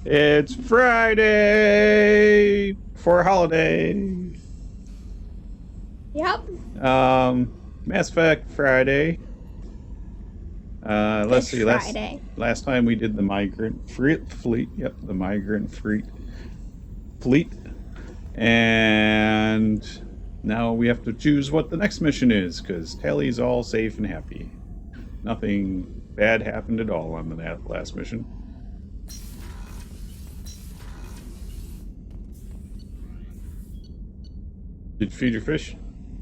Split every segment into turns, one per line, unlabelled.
It's Friday for a holiday.
Yep.
Mass Effect Friday. Let's
Fish
see.
Friday.
Last time we did the migrant fleet. Yep, the migrant fleet. And now we have to choose what the next mission is because Tally's all safe and happy. Nothing bad happened at all on the last mission. Did you feed your fish?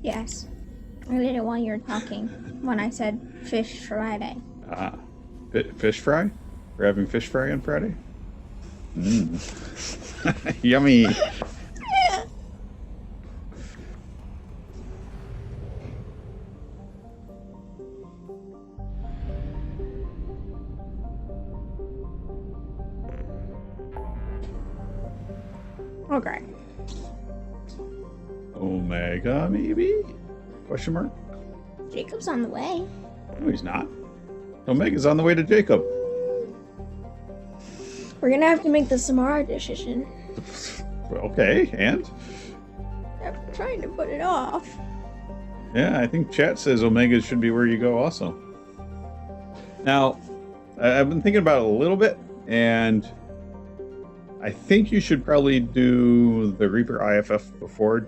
Yes. I did it while you were talking. When I said Fish Friday.
Ah, fish fry? We're having fish fry on Friday? Mmm. Yummy.
Okay.
Omega, maybe? Question mark?
Jacob's on the way.
No, he's not. Omega's on the way to Jacob.
We're gonna have to make the Samara decision.
Okay, and?
I'm trying to put it off.
Yeah, I think chat says Omega should be where you go also. Now, I've been thinking about it a little bit, and I think you should probably do the Reaper IFF before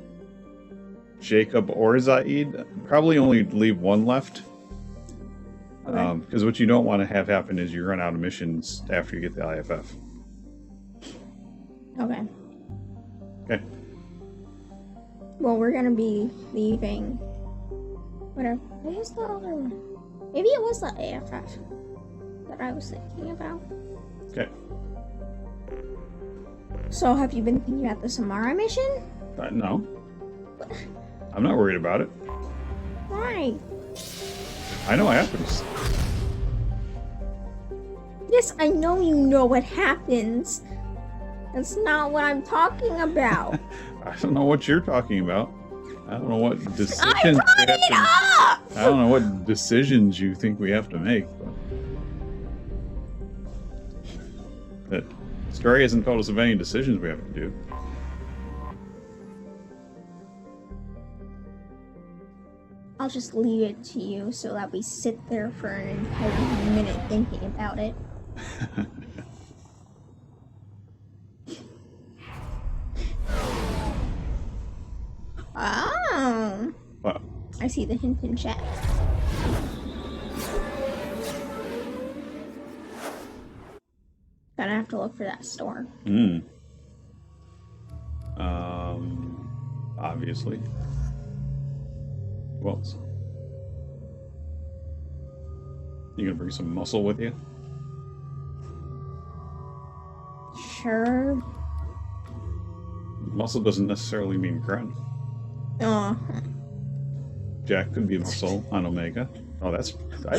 Jacob or Zaid. Probably only leave one left.
Okay.
Because what you don't want to have happen is you run out of missions after you get the IFF.
Okay.
Okay.
Well, we're gonna be leaving. Whatever. What was the other one? Maybe it was the AFF that I was thinking about.
Okay.
So, have you been thinking about the Samara mission?
No. I'm not worried about it.
Why?
I know what happens.
Yes, I know you know what happens. That's not what I'm talking about.
I don't know what you're talking about. I don't know what decisions
I brought it up!
I don't know what decisions you think we have to make. But the story hasn't told us of any decisions we have to do.
I'll just leave it to you so that we sit there for an entire minute thinking about it. Oh.
Wow.
I see the hint in chat. Gonna have to look for that store.
Obviously. Who else? You gonna bring some muscle with you?
Sure.
Muscle doesn't necessarily mean grunt.
Oh.
Jack could be muscle on Omega. Oh, that's... I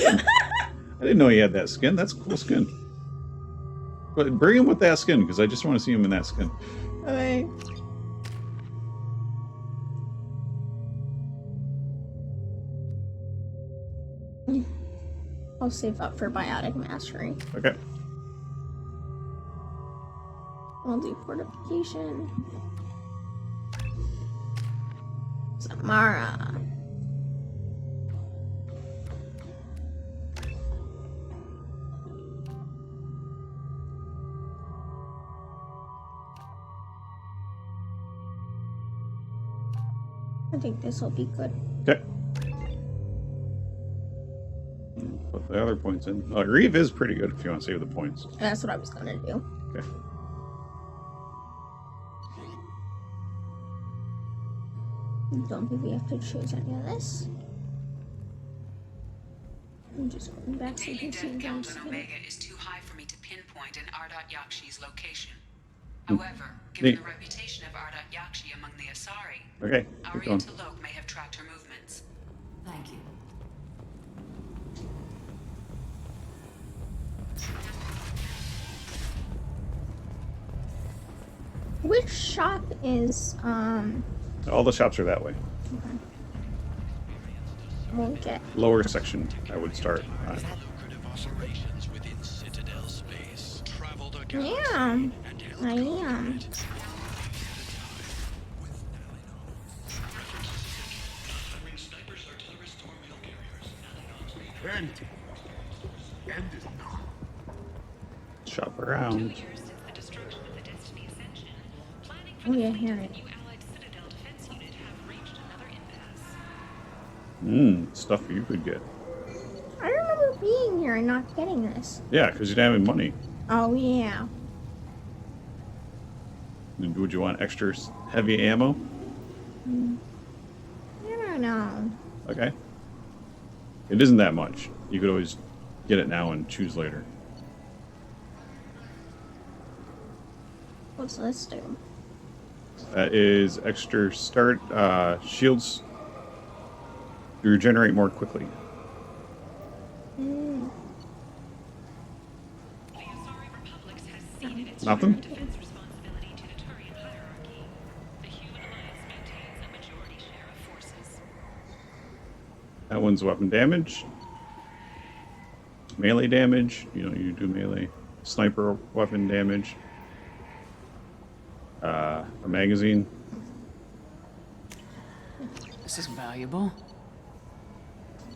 didn't know he had that skin. That's cool skin. But bring him with that skin, because I just want to see him in that skin.
Okay. I'll save up for biotic mastery.
Okay.
I'll do fortification. Samara. I think this will be good.
Okay. Put the other points in. Reeve is pretty good if you want to save the points.
That's what I was gonna do.
Okay.
Don't think we have to choose any of this. I'm just going back so you can see
Count
those.
on Omega is too high for me to pinpoint an Ardat Yakshi's location. However, given the reputation of Ardat Yakshi among the Asari,
Okay, keep
Arya
going.
Talok may have tracked her movements.
Thank you.
Which shop is
All the shops are that way.
we'll get
Lower section, I would start.
Lucrative operations within Citadel space. Traveled
Yeah, I am.
Shop around.
2 years since the destruction of the Destiny Ascension, planning for
Oh
the
yeah,
building
here
of
it
the new Allied Citadel defense unit have reached another impasse.
Stuff you could get.
I remember being here and not getting this.
Yeah, because you didn't have any money.
Oh yeah.
Would you want extra heavy ammo?
I don't know.
Okay. It isn't that much. You could always get it now and choose later.
What's this do?
That is extra start. Shields regenerate more quickly.
Mm.
The Asari Republic has ceded its
Nothing?
defense responsibility to the Turian hierarchy. The Human Alliance maintains a majority share of forces.
That one's weapon damage. Melee damage. You do melee. Sniper weapon damage. A magazine.
This is valuable.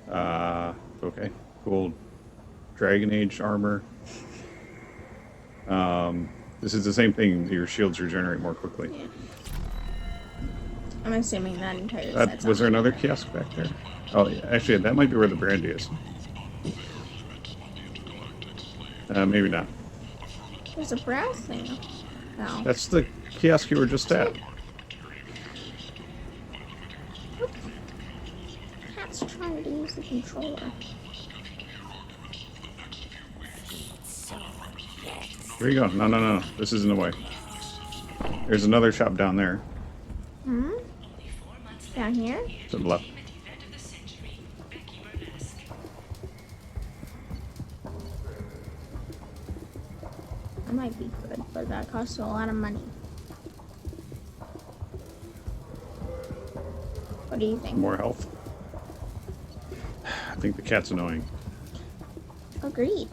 Okay. Cool. Dragon Age armor. This is the same thing. Your shields regenerate more quickly.
Yeah. I'm assuming that entire
That,
set's
was there
on.
another kiosk back there? Oh, yeah. Actually, that might be where the brandy is. Maybe not.
There's a browse thing. No.
That's the kiosk you were just at.
Cat's trying to use the controller.
Where you going? No. This isn't the way. There's another shop down there.
Hmm? Down here?
To the left.
Event of the century, Becky Burnesque.
That might be good, but that costs a lot of money. What do you think?
More health. I think the cat's annoying.
Agreed.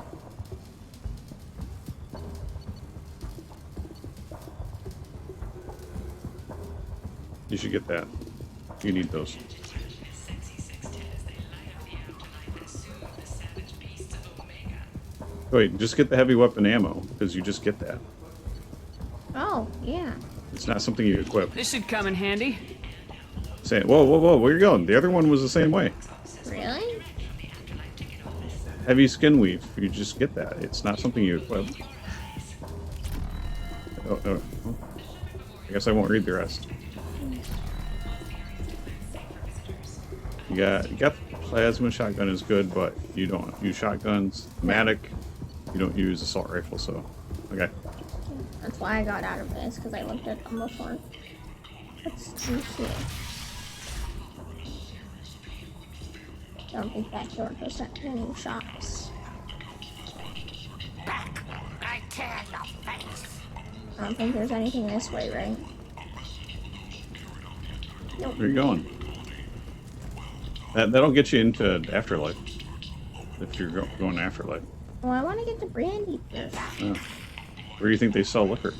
You should get that. You need those.
Sexy sextet as they light up the afterlife and soothe the savage beasts of Omega.
Wait, just get the heavy weapon ammo, because you just get that.
Oh, yeah.
It's not something you equip.
This should come in handy.
Say, whoa, where you going? The other one was the same way.
Really?
Heavy skin weave. You just get that. It's not something you equip. Oh. I guess I won't read the rest. You got plasma shotgun is good, but you don't use shotguns. Matic, you don't use assault rifle, so okay.
That's why I got out of this, because I looked at them before. Let's see here. Don't think that door goes at any shops. I don't think there's anything this way, right? Nope.
Where you going? That'll get you into Afterlife. If you're going to Afterlife.
Well, I want to get the brandy first.
Where do you think they sell liquor?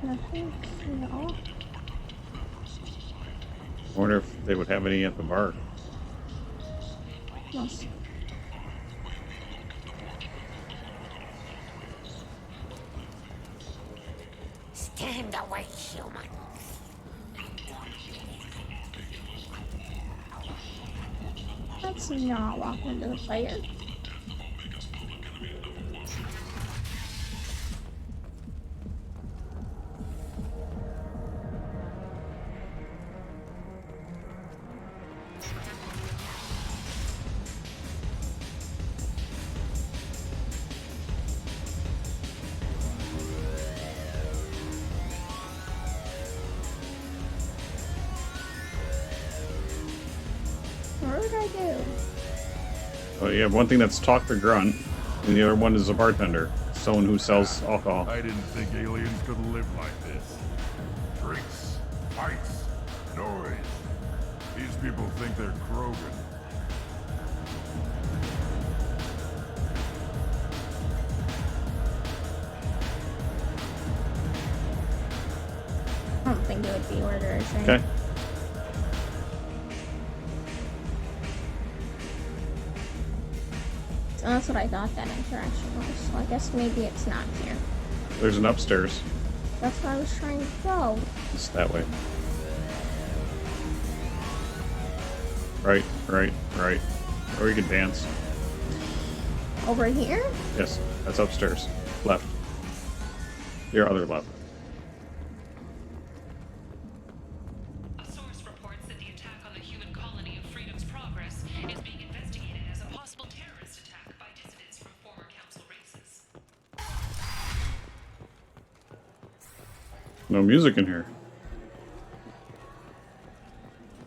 Nothing. No.
I wonder if they would have any at the bar.
Must.
Stand away, human.
Let's not walk into the fire. What would I do?
Well, you have one thing that's talk to grunt, and the other one is a bartender, someone who sells alcohol.
I didn't think aliens could live like this. Drinks, fights, noise. These people think they're Krogan.
I don't think it would be orders, right?
Okay.
So that's what I thought that interaction was. So I guess maybe it's not here.
There's an upstairs.
That's where I was trying to go.
It's that way. Right. Or you can dance.
Over here?
Yes, that's upstairs. Left. Your other left.
A source reports that the attack on the human colony of Freedom's Progress is being investigated as a possible terrorist attack by dissidents from former council races.
No music in here.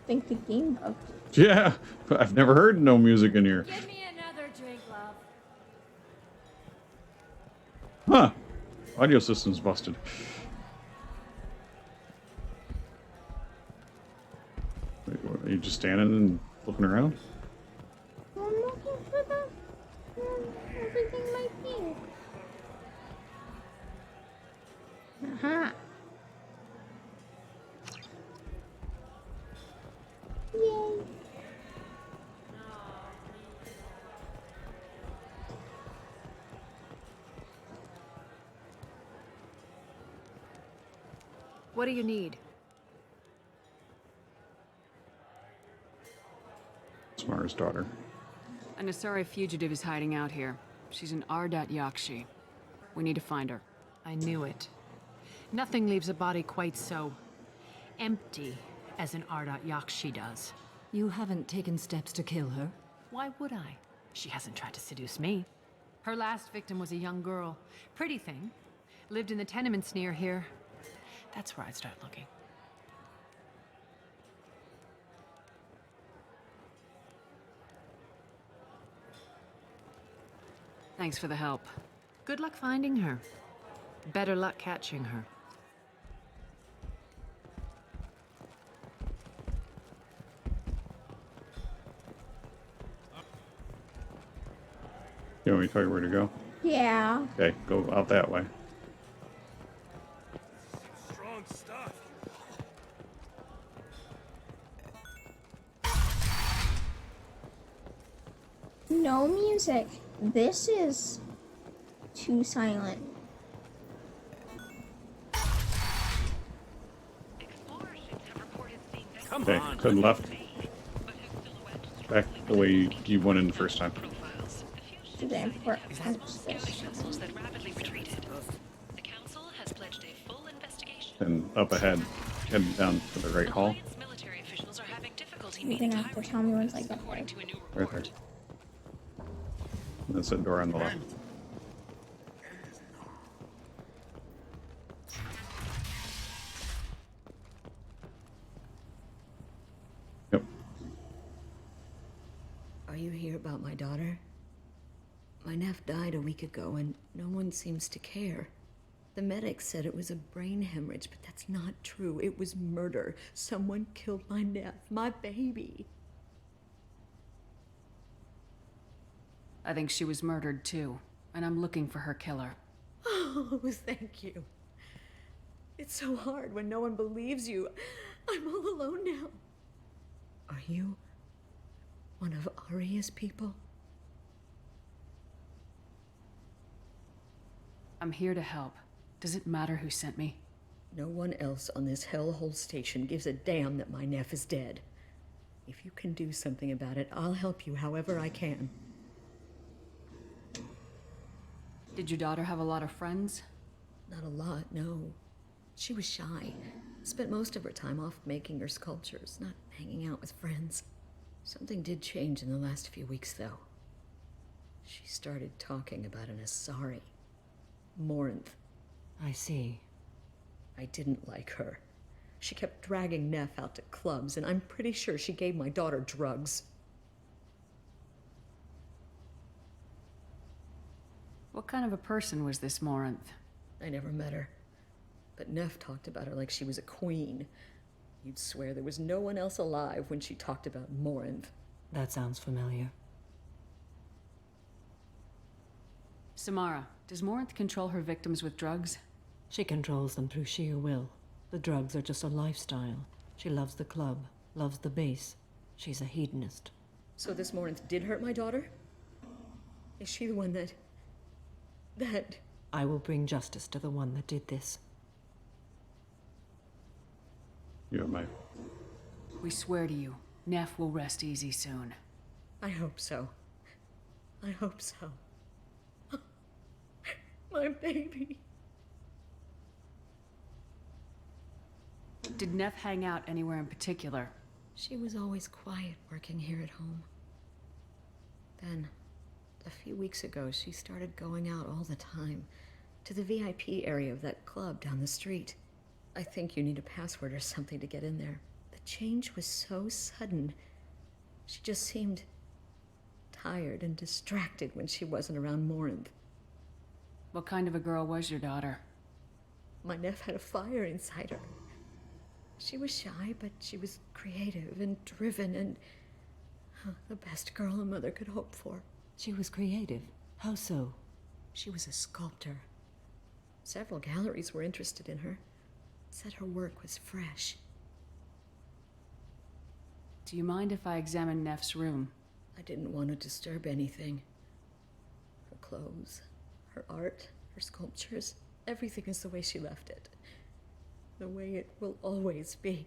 I think the game bugged.
Yeah, I've never heard no music in here.
Give me another drink, love.
Huh. Audio system's busted. Wait, what, are you just standing and looking around?
I'm looking for everything might be. Aha. Yay.
What do you need?
Smar's daughter.
An Asari fugitive is hiding out here. She's an Ardat Yakshi. We need to find her.
I knew it. Nothing leaves a body quite so empty as an Ardat Yakshi does.
You haven't taken steps to kill her?
Why would I? She hasn't tried to seduce me. Her last victim was a young girl. Pretty thing. Lived in the tenements near here. That's where I'd start looking.
Thanks for the help.
Good luck finding her. Better luck catching her.
You want me to tell you where to go?
Yeah.
Okay, go out that way.
Strong stuff.
No music. This is too silent.
Come
Okay,
on.
to the left. Back the way you went in the first time.
To the important this.
Vessels that rapidly retreated. The council has pledged a full investigation.
And up ahead, heading down to the right hall.
Alliance military officials are having difficulty
You're
meeting
gonna have to tell me once I get there.
according to a new
Right
report.
there. That's that door on the left. Yep.
Are you here about my daughter? My nephew died a week ago and no one seems to care. The medics said it was a brain hemorrhage, but that's not true. It was murder. Someone killed my nephew, my baby.
I think she was murdered too, and I'm looking for her killer.
Oh, thank you. It's so hard when no one believes you. I'm all alone now. Are you one of Arya's people?
I'm here to help. Does it matter who sent me?
No one else on this hellhole station gives a damn that my nephew is dead. If you can do something about it, I'll help you however I can.
Did your daughter have a lot of friends?
Not a lot, no. She was shy. Spent most of her time off making her sculptures, not hanging out with friends. Something did change in the last few weeks, though. She started talking about an Asari. Morinth.
I see.
I didn't like her. She kept dragging Neff out to clubs, and I'm pretty sure she gave my daughter drugs.
What kind of a person was this Morinth?
I never met her. But Neff talked about her like she was a queen. You'd swear there was no one else alive when she talked about Morinth.
That sounds familiar.
Samara, does Morinth control her victims with drugs?
She controls them through sheer will. The drugs are just a lifestyle. She loves the club, loves the base. She's a hedonist.
So this Morinth did hurt my daughter? Is she the one that...
I will bring justice to the one that did this.
You're my...
We swear to you, Neff will rest easy soon.
I hope so. I hope so. My baby.
Did Neff hang out anywhere in particular?
She was always quiet working here at home. Then, a few weeks ago, she started going out all the time to the VIP area of that club down the street. I think you need a password or something to get in there. The change was so sudden. She just seemed tired and distracted when she wasn't around Morinth.
What kind of a girl was your daughter?
My Neff had a fire inside her. She was shy, but she was creative and driven and the best girl a mother could hope for.
She was creative. How so?
She was a sculptor. Several galleries were interested in her. Said her work was fresh.
Do you mind if I examine Neff's room?
I didn't want to disturb anything. Her clothes, her art, her sculptures, everything is the way she left it. The way it will always be.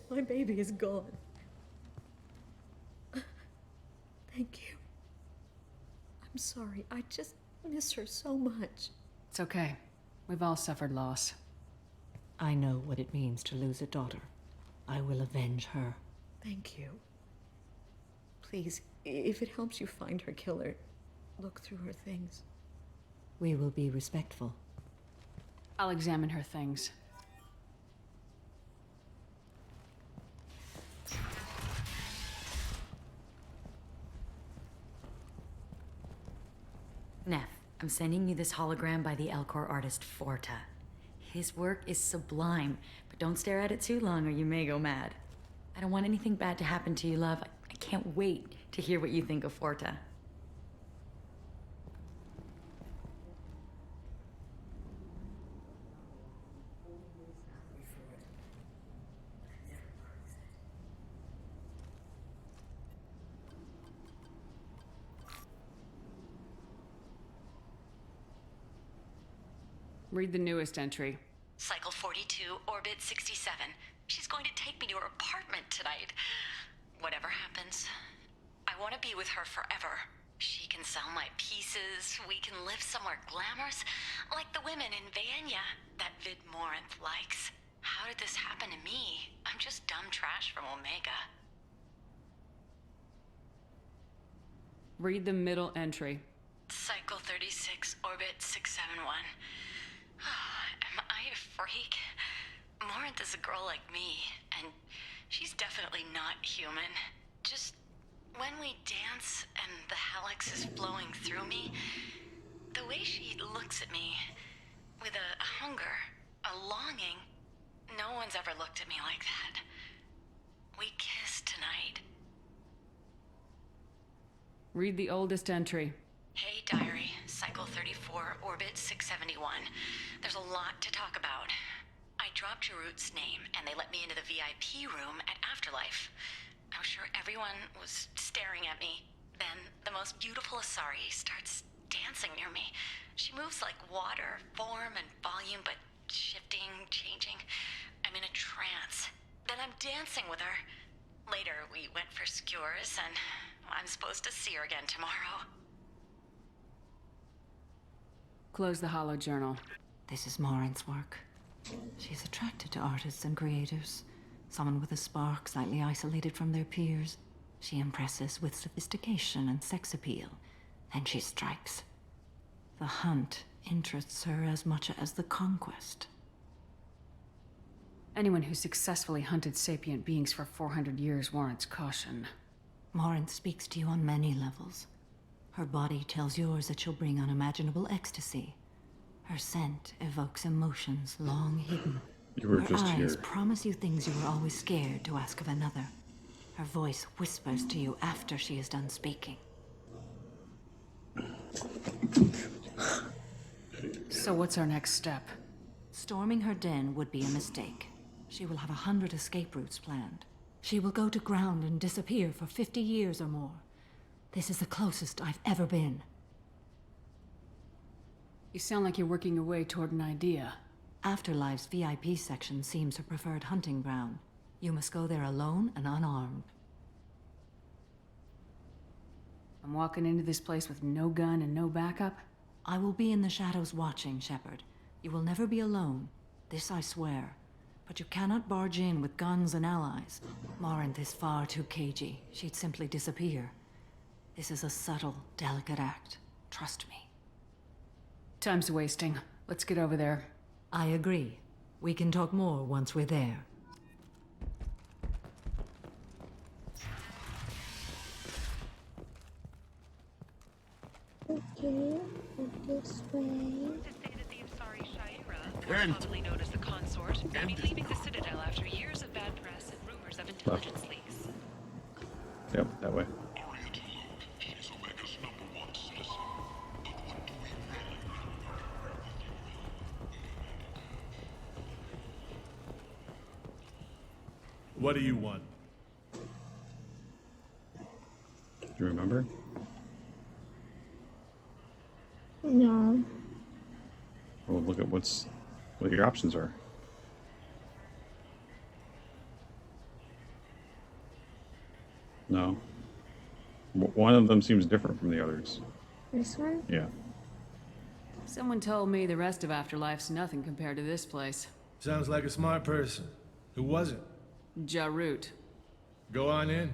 My baby is gone. Thank you. I'm sorry. I just miss her so much.
It's okay. We've all suffered loss.
I know what it means to lose a daughter. I will avenge her.
Thank you. Please, if it helps you find her killer, look through her things.
We will be respectful.
I'll examine her things.
Neff, I'm sending you this hologram by the Elcor artist Forta. His work is sublime, but don't stare at it too long or you may go mad. I don't want anything bad to happen to you, love. I can't wait to hear what you think of Forta.
Read the newest entry.
Cycle 42, Orbit 67. She's going to take me to her apartment tonight. Whatever happens, I want to be with her forever. She can sell my pieces. We can live somewhere glamorous, like the women in Vanya that Vid Morinth likes. How did this happen to me? I'm just dumb trash from Omega.
Read the middle entry.
Cycle 36, Orbit 671. Am I a freak? Morinth is a girl like me, and she's definitely not human. Just when we dance and the helix is flowing through me, the way she looks at me with a hunger, a longing, no one's ever looked at me like that. We kissed tonight.
Read the oldest entry.
Hey, diary. Cycle 34, Orbit 671. There's a lot to talk about. I dropped Jarut's name, and they let me into the VIP room at Afterlife. I'm sure everyone was staring at me. Then, the most beautiful Asari starts dancing near me. She moves like water, form and volume, but shifting, changing. I'm in a trance. Then I'm dancing with her. Later, we went for skewers, and I'm supposed to see her again tomorrow.
Close the hollow journal.
This is Morinth's work. She's attracted to artists and creators. Someone with a spark, slightly isolated from their peers. She impresses with sophistication and sex appeal. Then she strikes. The hunt interests her as much as the conquest.
Anyone who successfully hunted sapient beings for 400 years warrants caution.
Morinth speaks to you on many levels. Her body tells yours that she'll bring unimaginable ecstasy. Her scent evokes emotions long hidden.
You were
Her
just
eyes
here.
promise you things you were always scared to ask of another. Her voice whispers to you after she is done speaking.
So what's our next step?
Storming her den would be a mistake. She will have 100 escape routes planned. She will go to ground and disappear for 50 years or more. This is the closest I've ever been.
You sound like you're working your way toward an idea.
Afterlife's VIP section seems her preferred hunting ground. You must go there alone and unarmed.
I'm walking into this place with no gun and no backup?
I will be in the shadows watching, Shepard. You will never be alone. This I swear. But you cannot barge in with guns and allies. Morinth is far too cagey. She'd simply disappear. This is a subtle, delicate act. Trust me.
Time's wasting. Let's get over there.
I agree. We can talk more once we're there.
Okay, this way.
Commonly known as the Consort, will be leaving the Citadel after years of bad press and rumors of intelligence leaks.
Yep, that way.
What do you want?
Do you remember?
No.
Well, look at what your options are. No. One of them seems different from the others.
This one?
Yeah.
Someone told me the rest of Afterlife's nothing compared to this place.
Sounds like a smart person. Who was it?
Jarut.
Go on in.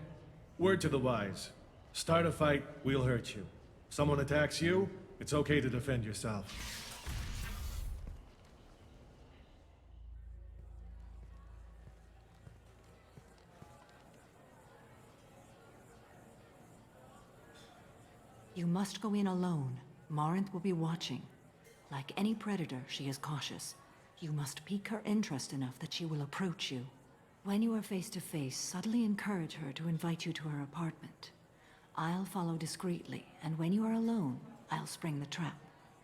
Word to the wise. Start a fight, we'll hurt you. Someone attacks you, it's okay to defend yourself.
You must go in alone. Morinth will be watching. Like any predator, she is cautious. You must pique her interest enough that she will approach you. When you are face to face, subtly encourage her to invite you to her apartment. I'll follow discreetly, and when you are alone, I'll spring the trap.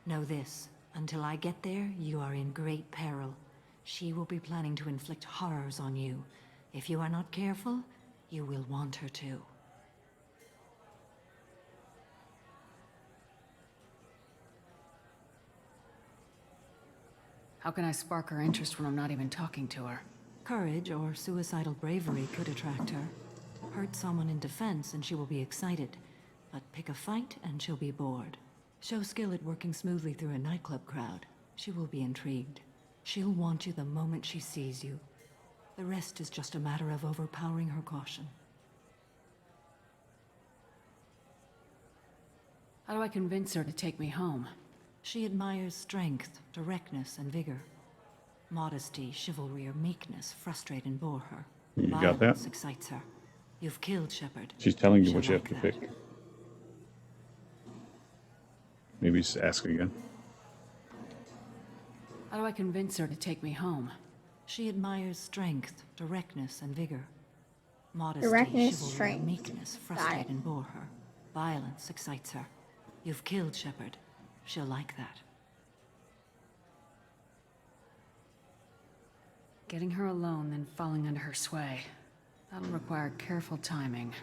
Know this, until I get there, you are in great peril. She will be planning to inflict horrors on you. If you are not careful, you will want her to.
How can I spark her interest when I'm not even talking to her?
Courage or suicidal bravery could attract her. Hurt someone in defense and she will be excited. But pick a fight and she'll be bored. Show skill at working smoothly through a nightclub crowd. She will be intrigued. She'll want you the moment she sees you. The rest is just a matter of overpowering her caution.
How do I convince her to take me home?
She admires strength, directness, and vigor. Modesty, chivalry, or meekness frustrate and bore her.
You got
Violence
that?
excites her. You've killed Shepard.
She's telling you
She'll
what you have
like
to
that.
pick. Maybe just ask again.
How do I convince her to take me home?
She admires strength, directness, and vigor. Modesty,
Directness,
chivalry,
strength.
and meekness
Got
frustrate
it.
and bore her. Violence excites her. You've killed Shepard. She'll like that.
Getting her alone, then falling under her sway. That'll require careful timing.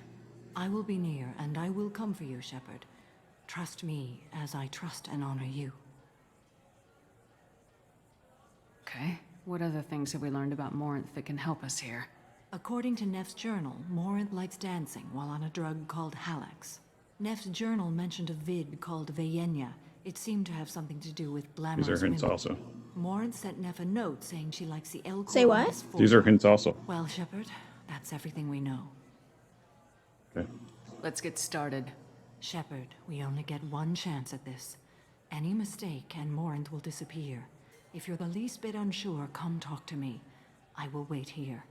I will be near, and I will come for you, Shepard. Trust me as I trust and honor you.
Okay. What other things have we learned about Morinth that can help us here?
According to Neff's journal, Morinth likes dancing while on a drug called Halax. Neff's journal mentioned a vid called Vayenya. It seemed to have something to do with glamorous
These are hints
women.
also.
Morinth sent Neff a note saying she likes the El
Say what?
These are hints also.
Well, Shepard, that's everything we know.
Okay.
Let's get started.
Shepard, we only get one chance at this. Any mistake and Morinth will disappear. If you're the least bit unsure, come talk to me. I will wait here.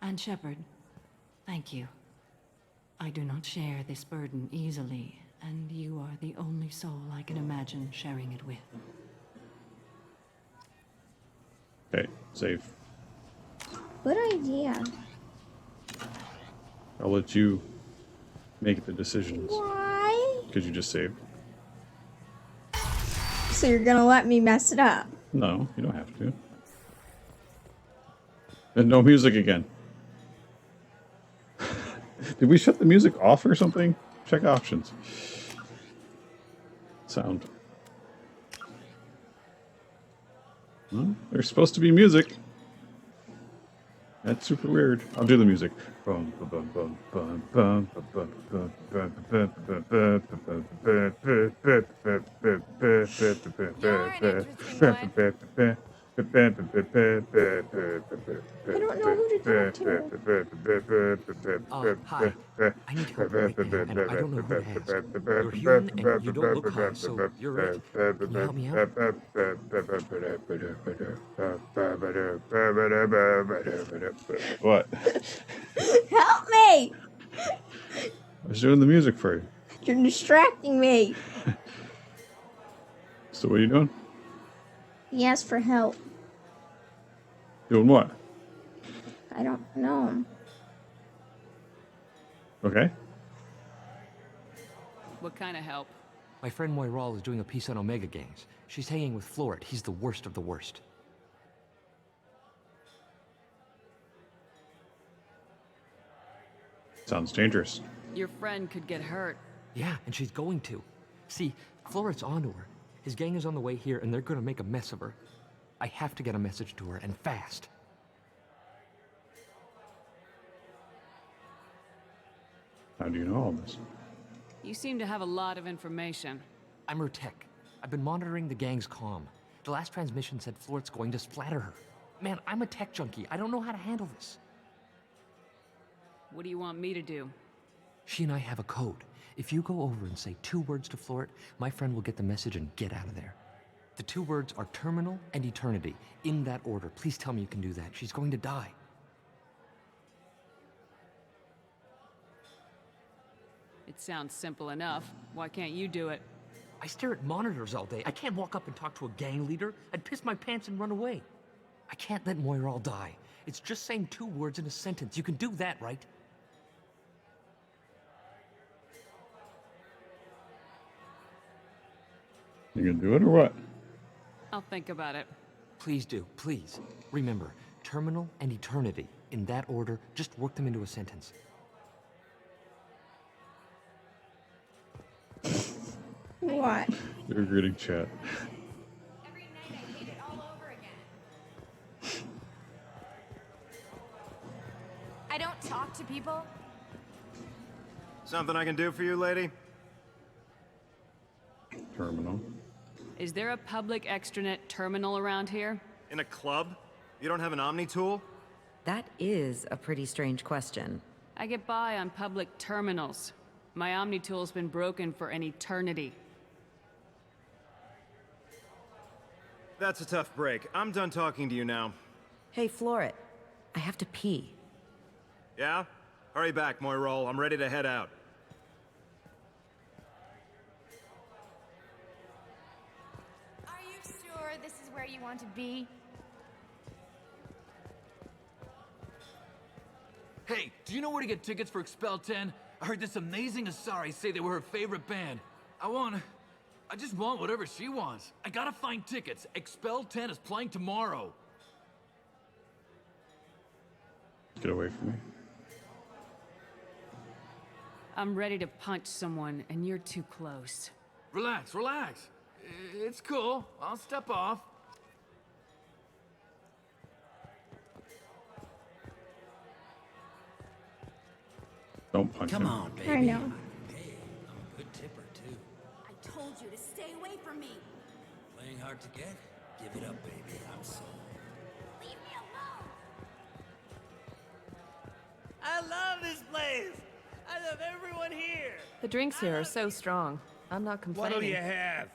And Shepard, thank you. I do not share this burden easily, and you are the only soul I can imagine sharing it with.
Okay. Save.
Good idea.
I'll let you make the decisions.
Why?
Because you just saved.
So you're gonna let me mess it up?
No, you don't have to. And no music again. Did we shut the music off or something? Check options. Sound. Well, there's supposed to be music. That's super weird. I'll do the music.
I don't know who to talk to.
Hi. I need help right now, and I don't know who to ask. You're human, and you don't look high, so you're it. Can you help me out?
What?
Help me!
I was doing the music for you.
You're distracting me.
So what are you doing?
He asked for help.
Doing what?
I don't know.
Okay.
What kind of help?
My friend Moirol is doing a piece on Omega gangs. She's hanging with Floret. He's the worst of the worst.
Sounds dangerous.
Your friend could get hurt.
Yeah, and she's going to. See, Floret's onto her. His gang is on the way here, and they're gonna make a mess of her. I have to get a message to her, and fast.
How do you know all this?
You seem to have a lot of information.
I'm her tech. I've been monitoring the gang's comm. The last transmission said Floret's going to splatter her. Man, I'm a tech junkie. I don't know how to handle this.
What do you want me to do?
She and I have a code. If you go over and say 2 words to Floret, my friend will get the message and get out of there. The 2 words are terminal and eternity. In that order. Please tell me you can do that. She's going to die.
It sounds simple enough. Why can't you do it?
I stare at monitors all day. I can't walk up and talk to a gang leader. I'd piss my pants and run away. I can't let Moirol die. It's just saying 2 words in a sentence. You can do that, right?
You gonna do it or what?
I'll think about it.
Please do, please. Remember, terminal and eternity. In that order, just work them into a sentence.
What?
You're greeting chat.
Every night I hate it all over again. I don't talk to people.
Something I can do for you, lady?
Terminal.
Is there a public extranet terminal around here?
In a club? You don't have an Omni tool?
That is a pretty strange question.
I get by on public terminals. My Omni-tool's been broken for an eternity.
That's a tough break. I'm done talking to you now.
Hey, Floret. I have to pee.
Yeah? Hurry back, Moirol. I'm ready to head out.
Are you sure this is where you want to be?
Hey, do you know where to get tickets for Expel 10? I heard this amazing Asari say they were her favorite band. I just want whatever she wants. I gotta find tickets. Expel 10 is playing tomorrow.
Get away from me.
I'm ready to punch someone, and you're too close.
Relax, relax. It's cool. I'll step off.
Don't punch him.
Come on, baby.
I know.
Hey, I'm a good tipper, too.
I told you to stay away from me.
Playing hard to get? Give it up, baby. I'm sold.
Leave me alone.
I love this place. I love everyone here.
The drinks here are so strong. I'm not complaining.
What'll you have?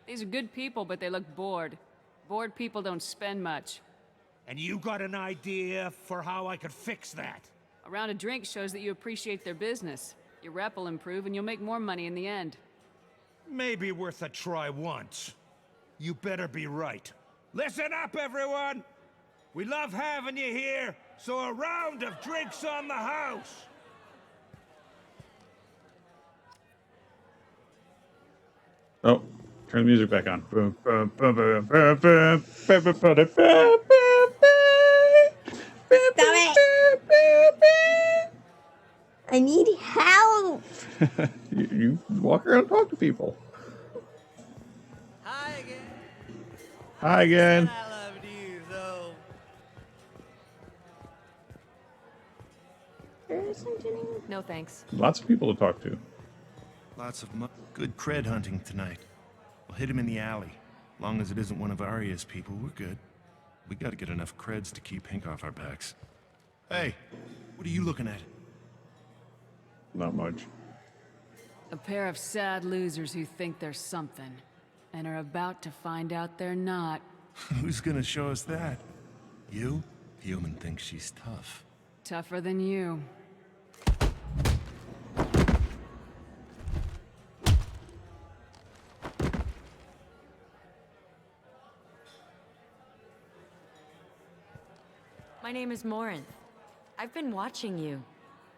These are good people, but they look bored. Bored people don't spend much.
And you got an idea for how I could fix that?
A round of drinks shows that you appreciate their business. Your rep will improve, and you'll make more money in the end.
Maybe worth a try once. You better be right.
Listen up, everyone! We love having you here, so a round of drinks on the house!
Oh, turn the music back on.
Stop it! I need help!
You walk around and talk to people.
Hi again.
Hi again.
I loved you, so.
No thanks.
Lots of people to talk to.
Lots of good cred hunting tonight. We'll hit him in the alley. Long as it isn't one of Arya's people, we're good. We gotta get enough creds to keep Hank off our backs. Hey, what are you looking at?
Not much.
A pair of sad losers who think they're something, and are about to find out they're not.
Who's gonna show us that? You? The human thinks she's tough.
Tougher than you.
My name is Morinth. I've been watching you.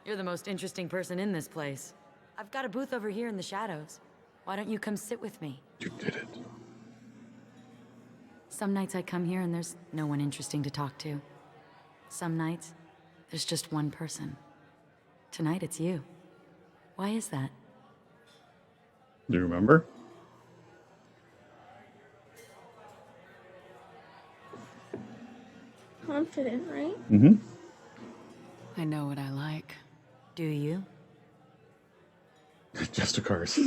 You're the most interesting person in this place. I've got a booth over here in the shadows. Why don't you come sit with me?
You did it.
Some nights I come here and there's no one interesting to talk to. Some nights, there's just one person. Tonight it's you. Why is that?
Do you remember?
Confident, right?
Mm-hmm.
I know what I like.
Do you?
Just a cars.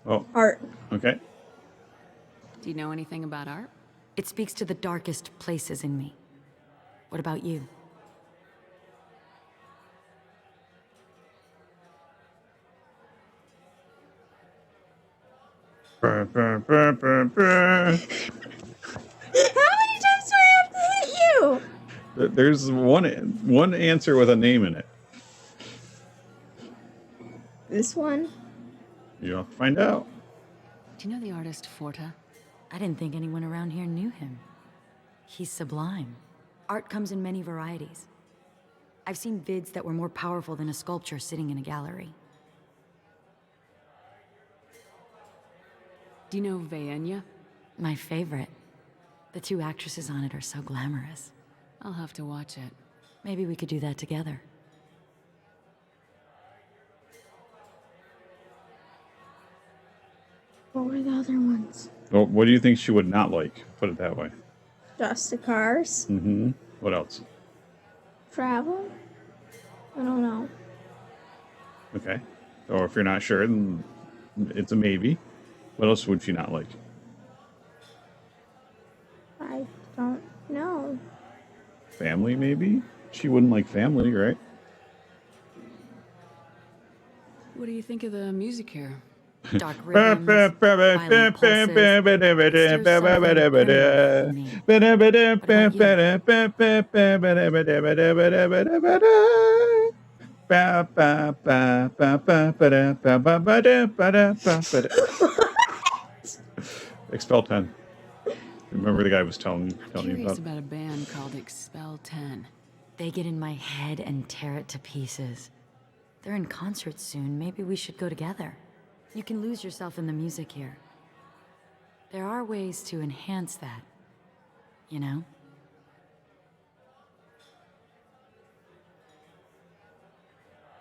Oh.
Art.
Okay.
Do you know anything about art?
It speaks to the darkest places in me. What about you?
How many times
do I have to hit you?
There's one answer with a name in it.
This one?
You'll have to find out.
Do you know the artist Forta?
I didn't think anyone around here knew him. He's sublime. Art comes in many varieties. I've seen vids that were more powerful than a sculpture sitting in a gallery.
Do you know Vaenya?
My favorite. The two actresses on it are so glamorous.
I'll have to watch it.
Maybe we could do that together.
What were the other ones?
Well, what do you think she would not like? Put it that way.
Just the cars?
Mm-hmm. What else?
Travel? I don't know.
Okay. Or if you're not sure, then it's a maybe. What else would she not like?
I don't know.
Family, maybe? She wouldn't like family, right?
What do you think of the music here?
Dark rhythms, violent pulses. It stirs something primitive in
Expel 10. Remember the guy was telling you
Curious
about?
about a band called Expel 10.
They get in my head and tear it to pieces. They're in concert soon. Maybe we should go together. You can lose yourself in the music here. There are ways to enhance that, you know?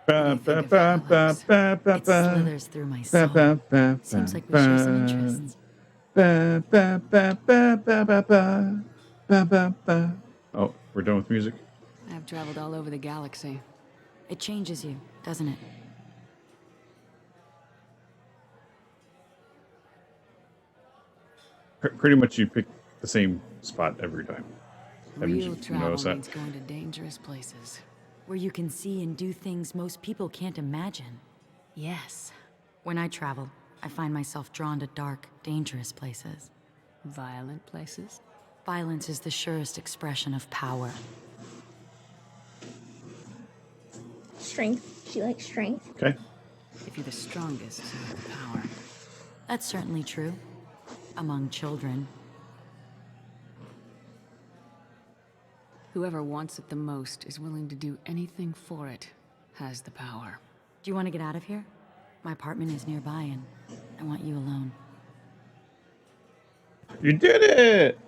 It
slithers through my soul. Seems like we share some interests.
Oh, we're done with music?
I've traveled all over the galaxy.
It changes you, doesn't it?
Pretty much you pick the same spot every time.
Real travel means going to dangerous places.
Where you can see and do things most people can't imagine.
Yes.
When I travel, I find myself drawn to dark, dangerous places.
Violent places?
Violence is the surest expression of power.
Strength. She likes strength.
Okay.
If you're the strongest, you have the power.
That's certainly true. Among children.
Whoever wants it the most is willing to do anything for it, has the power.
Do you want to get out of here? My apartment is nearby and I want you alone.
You did it!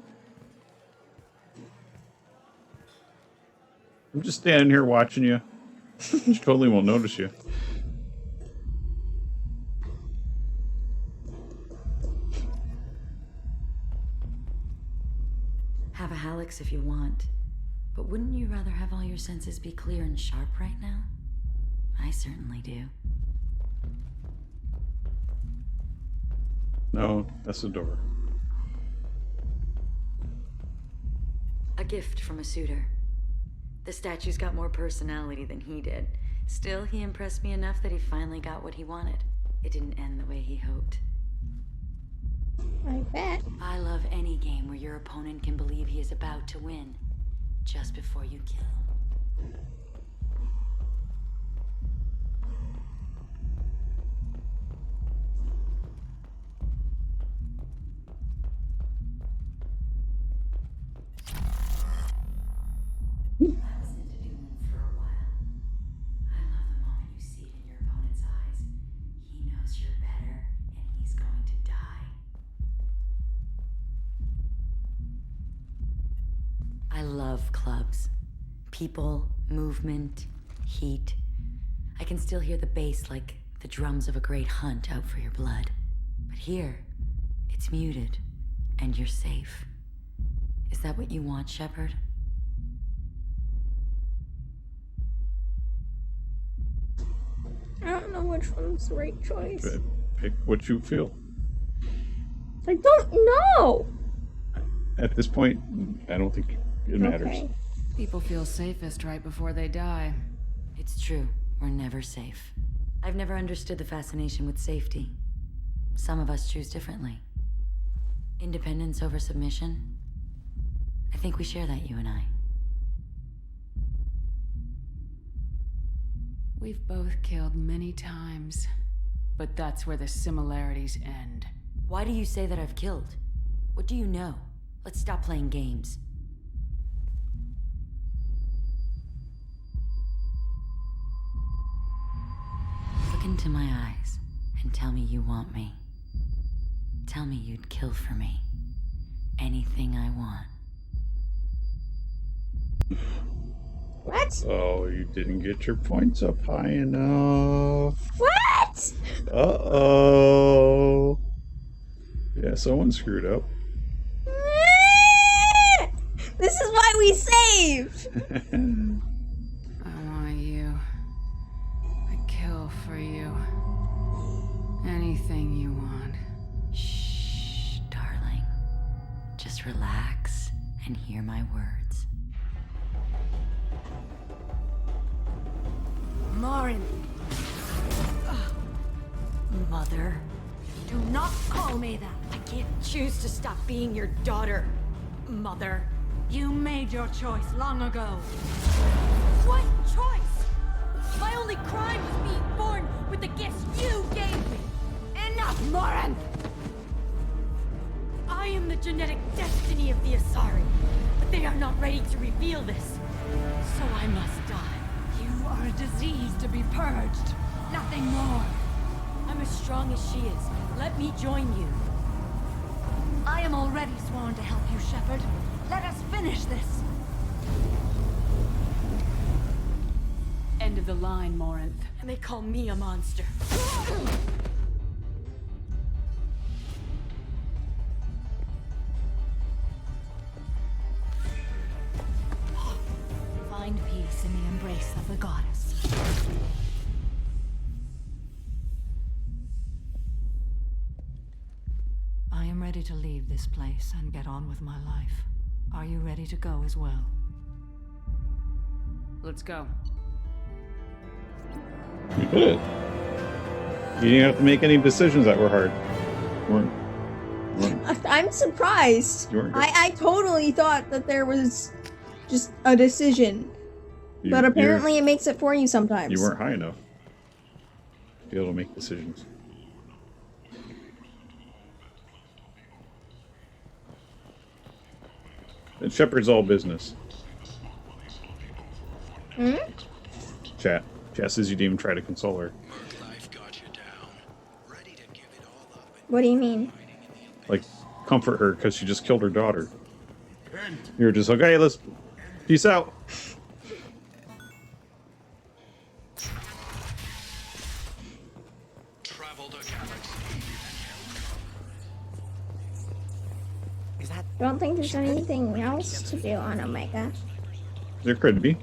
I'm just standing here watching you. She totally won't notice you.
Have a Hallex if you want. But wouldn't you rather have all your senses be clear and sharp right now? I certainly do.
No, that's the door.
A gift from a suitor. The statue's got more personality than he did. Still, he impressed me enough that he finally got what he wanted. It didn't end the way he hoped.
I bet.
I love any game where your opponent can believe he is about to win, just before you kill him. I love clubs. People, movement, heat. I can still hear the bass like the drums of a great hunt out for your blood. But here, it's muted, and you're safe. Is that what you want, Shepard?
I don't know which one's the right choice.
Pick what you feel.
I don't know!
At this point, I don't think it matters.
Okay.
People feel safest right before they die.
It's true. We're never safe. I've never understood the fascination with safety. Some of us choose differently. Independence over submission? I think we share that, you and I.
We've both killed many times, but that's where the similarities end.
Why do you say that I've killed? What do you know? Let's stop playing games. Look into my eyes and tell me you want me. Tell me you'd kill for me. Anything I want.
What?
Oh, you didn't get your points up high enough.
What?
Uh-oh. Yeah, someone screwed up.
This is why we saved!
I want you. I kill for you. Anything you want.
Shh, darling. Just relax and hear my words.
Morinth.
Mother.
Do not call me that.
I can't choose to stop being your daughter, Mother.
You made your choice long ago. What choice? My only crime was being born with the gifts you gave me. Enough, Morinth! I am the genetic destiny of the Asari, but they are not ready to reveal this. So I must die. You are a disease to be purged. Nothing more. I'm as strong as she is. Let me join you. I am already sworn to help you, Shepard. Let us finish this.
End of the line, Morinth.
And they call me a monster. Find peace in the embrace of the goddess.
I am ready to leave this place and get on with my life. Are you ready to go as well?
Let's go.
You did it. You didn't have to make any decisions that were hard. You weren't
I'm surprised.
You weren't good.
I totally thought that there was just a decision. But apparently it makes it for you sometimes.
You weren't high enough. be able to make decisions. And Shepard's all business.
Hmm?
Chat. Chat says you didn't even try to console her.
What do you mean?
Like, comfort her because she just killed her daughter. You're just like, okay, let's peace out.
I don't think there's anything else to do on Omega.
There could be.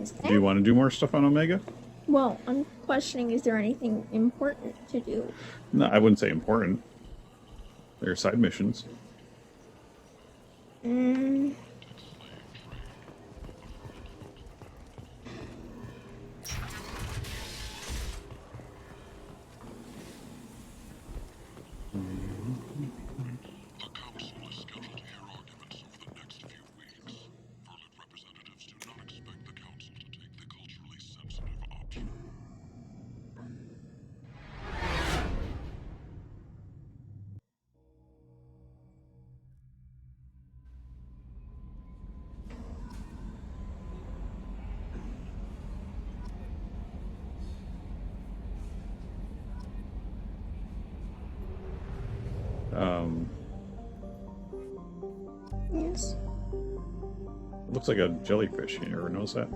Is
Do
there?
you want to do more stuff on Omega?
Well, I'm questioning, is there anything important to do?
No, I wouldn't say important. There are side missions.
Mm. Yes.
It looks like a jellyfish. You ever notice that?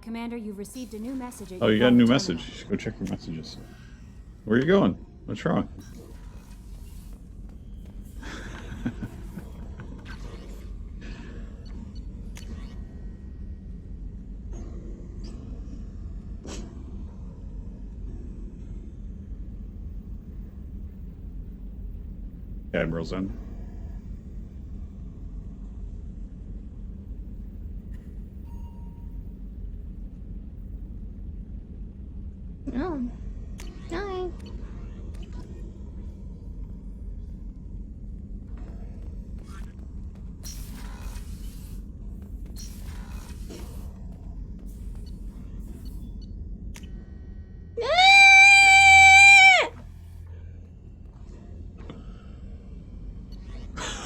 Commander, you've received a new message. At
Oh,
your
you got a new
terminal.
message. You should go check your messages. Where are you going? What's wrong? Admiral's End.
Oh. Hi.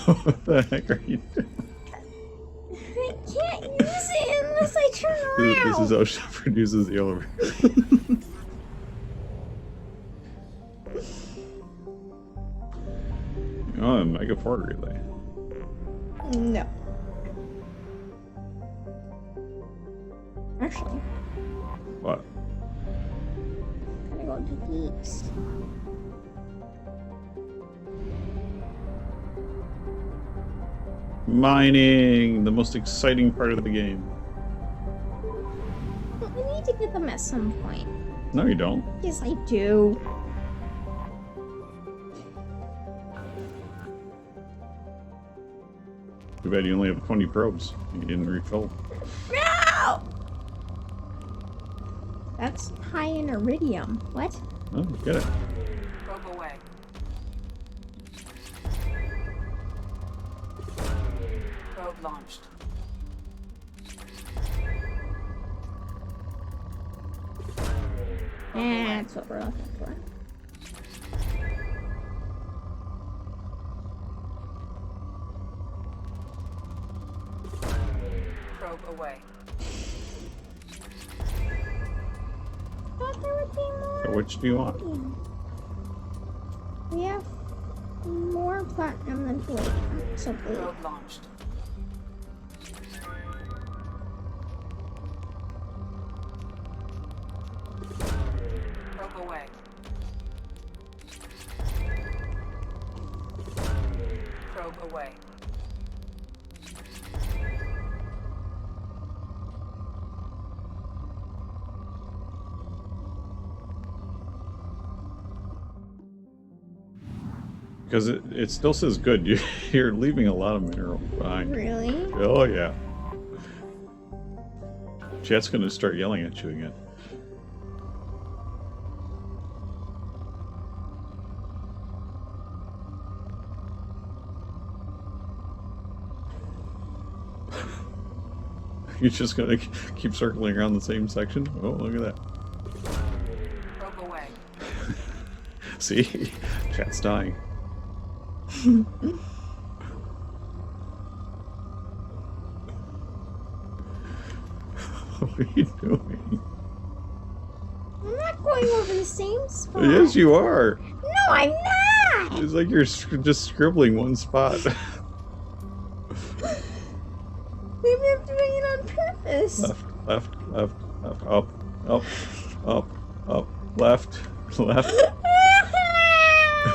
What the heck are you doing?
I can't use it unless I turn around.
This is how Shepard uses the elevator. Oh, a Mega Fort Relay.
No. Actually,
What?
gotta go to the east.
Mining, the most exciting part of the game.
But we need to get them at some point.
No, you don't.
Yes, I do.
Too bad you only have 20 probes. You didn't refill.
No! That's high in iridium. What?
Oh, get it.
Probe away. Probe launched.
That's what we're looking for.
Probe away.
Thought there would be more.
So which do you want?
We have more platinum than palladium, so blue.
Probe launched. Probe away. Probe away.
Because it still says good. You're leaving a lot of mineral behind.
Really?
Oh, yeah. Chat's going to start yelling at you again. You're just gonna keep circling around the same section? Oh, look at that.
Probe away.
See? Chat's dying. What are you doing?
I'm not going over the same spot.
Yes, you are.
No, I'm not.
It's like you're just scribbling one spot.
Maybe I'm doing it on purpose.
Left, up, left.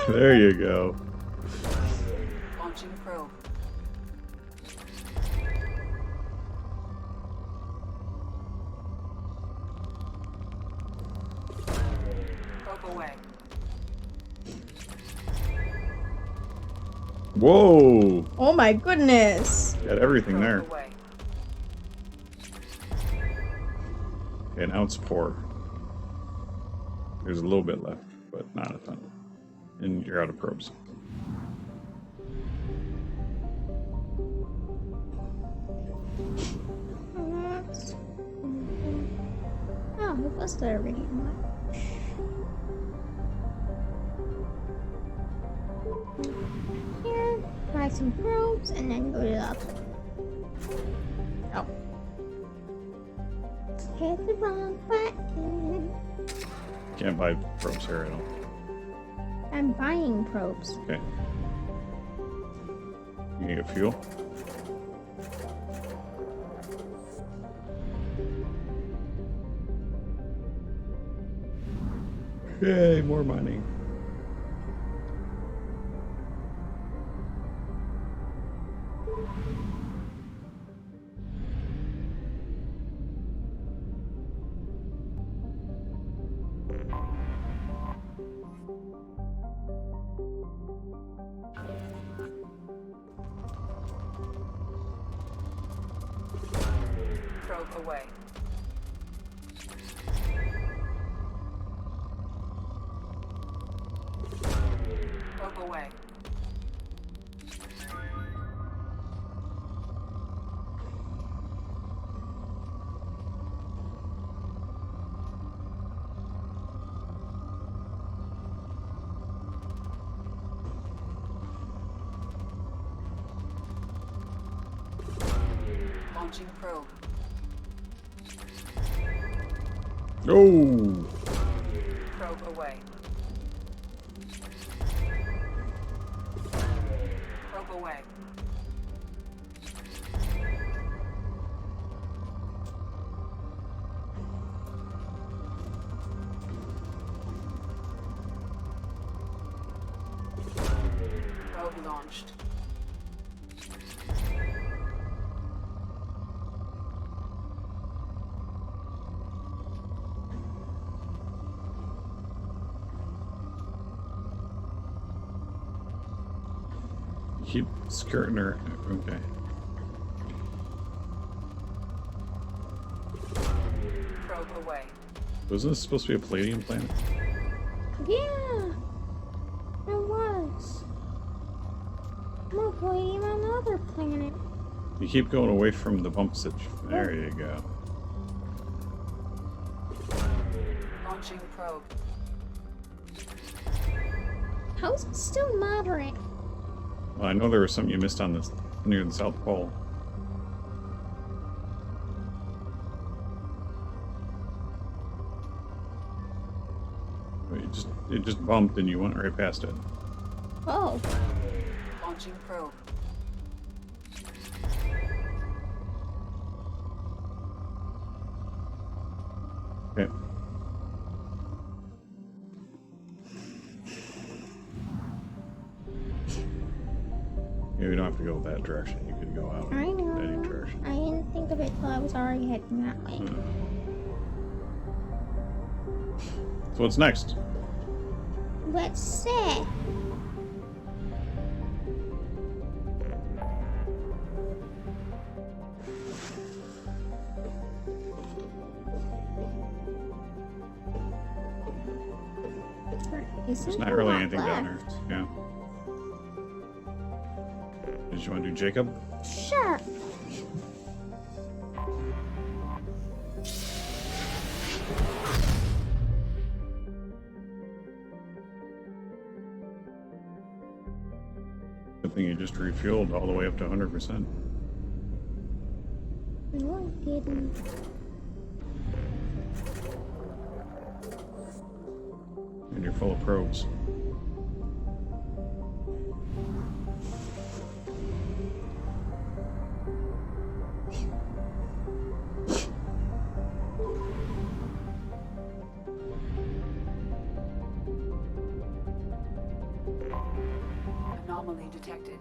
There you go.
Launching probe. Probe away.
Whoa!
Oh my goodness.
Got everything there.
Probe away.
Okay, now it's pour. There's a little bit left, but not a ton. And you're out of probes.
Oh, it was there already. Here, buy some probes, and then go to the other. Oh. Hit the wrong button.
Can't buy probes here at all.
I'm buying probes.
Okay. You can get fuel. Yay, more mining.
Probe away. Probe away. Launching probe.
No.
Probe away. Probe away. Probe launched.
Keep skirting her. Okay.
Probe away.
Wasn't this supposed to be a Palladium planet?
Yeah, it was. More playing on another planet.
You keep going away from the bump stitch. There you go.
Launching probe.
How's it still moderate?
Well, I know there was something you missed on this near the South Pole. It just bumped and you went right past it.
Oh.
Launching probe.
Okay. Yeah, we don't have to go that direction. You could go out
I know.
any direction.
I didn't think of it till I was already heading that way.
So what's next?
Let's see.
There's not really anything down there. Yeah. Did you want to do Jacob?
Sure.
Good thing you just refueled all the way up to 100%.
No, I didn't.
And you're full of probes.
Anomaly detected.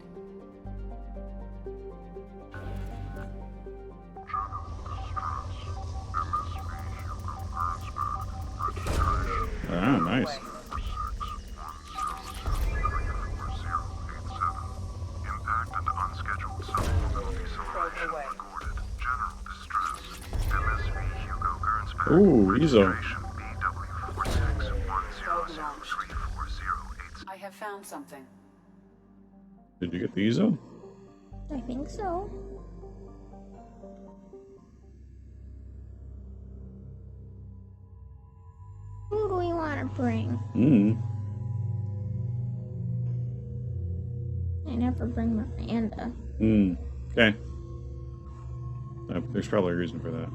Ah, nice. Ooh, Ezo.
I have found something.
Did you get the Ezo?
I think so. Who do we want to bring?
Hmm.
I never bring Miranda.
Hmm. Okay. There's probably a reason for that.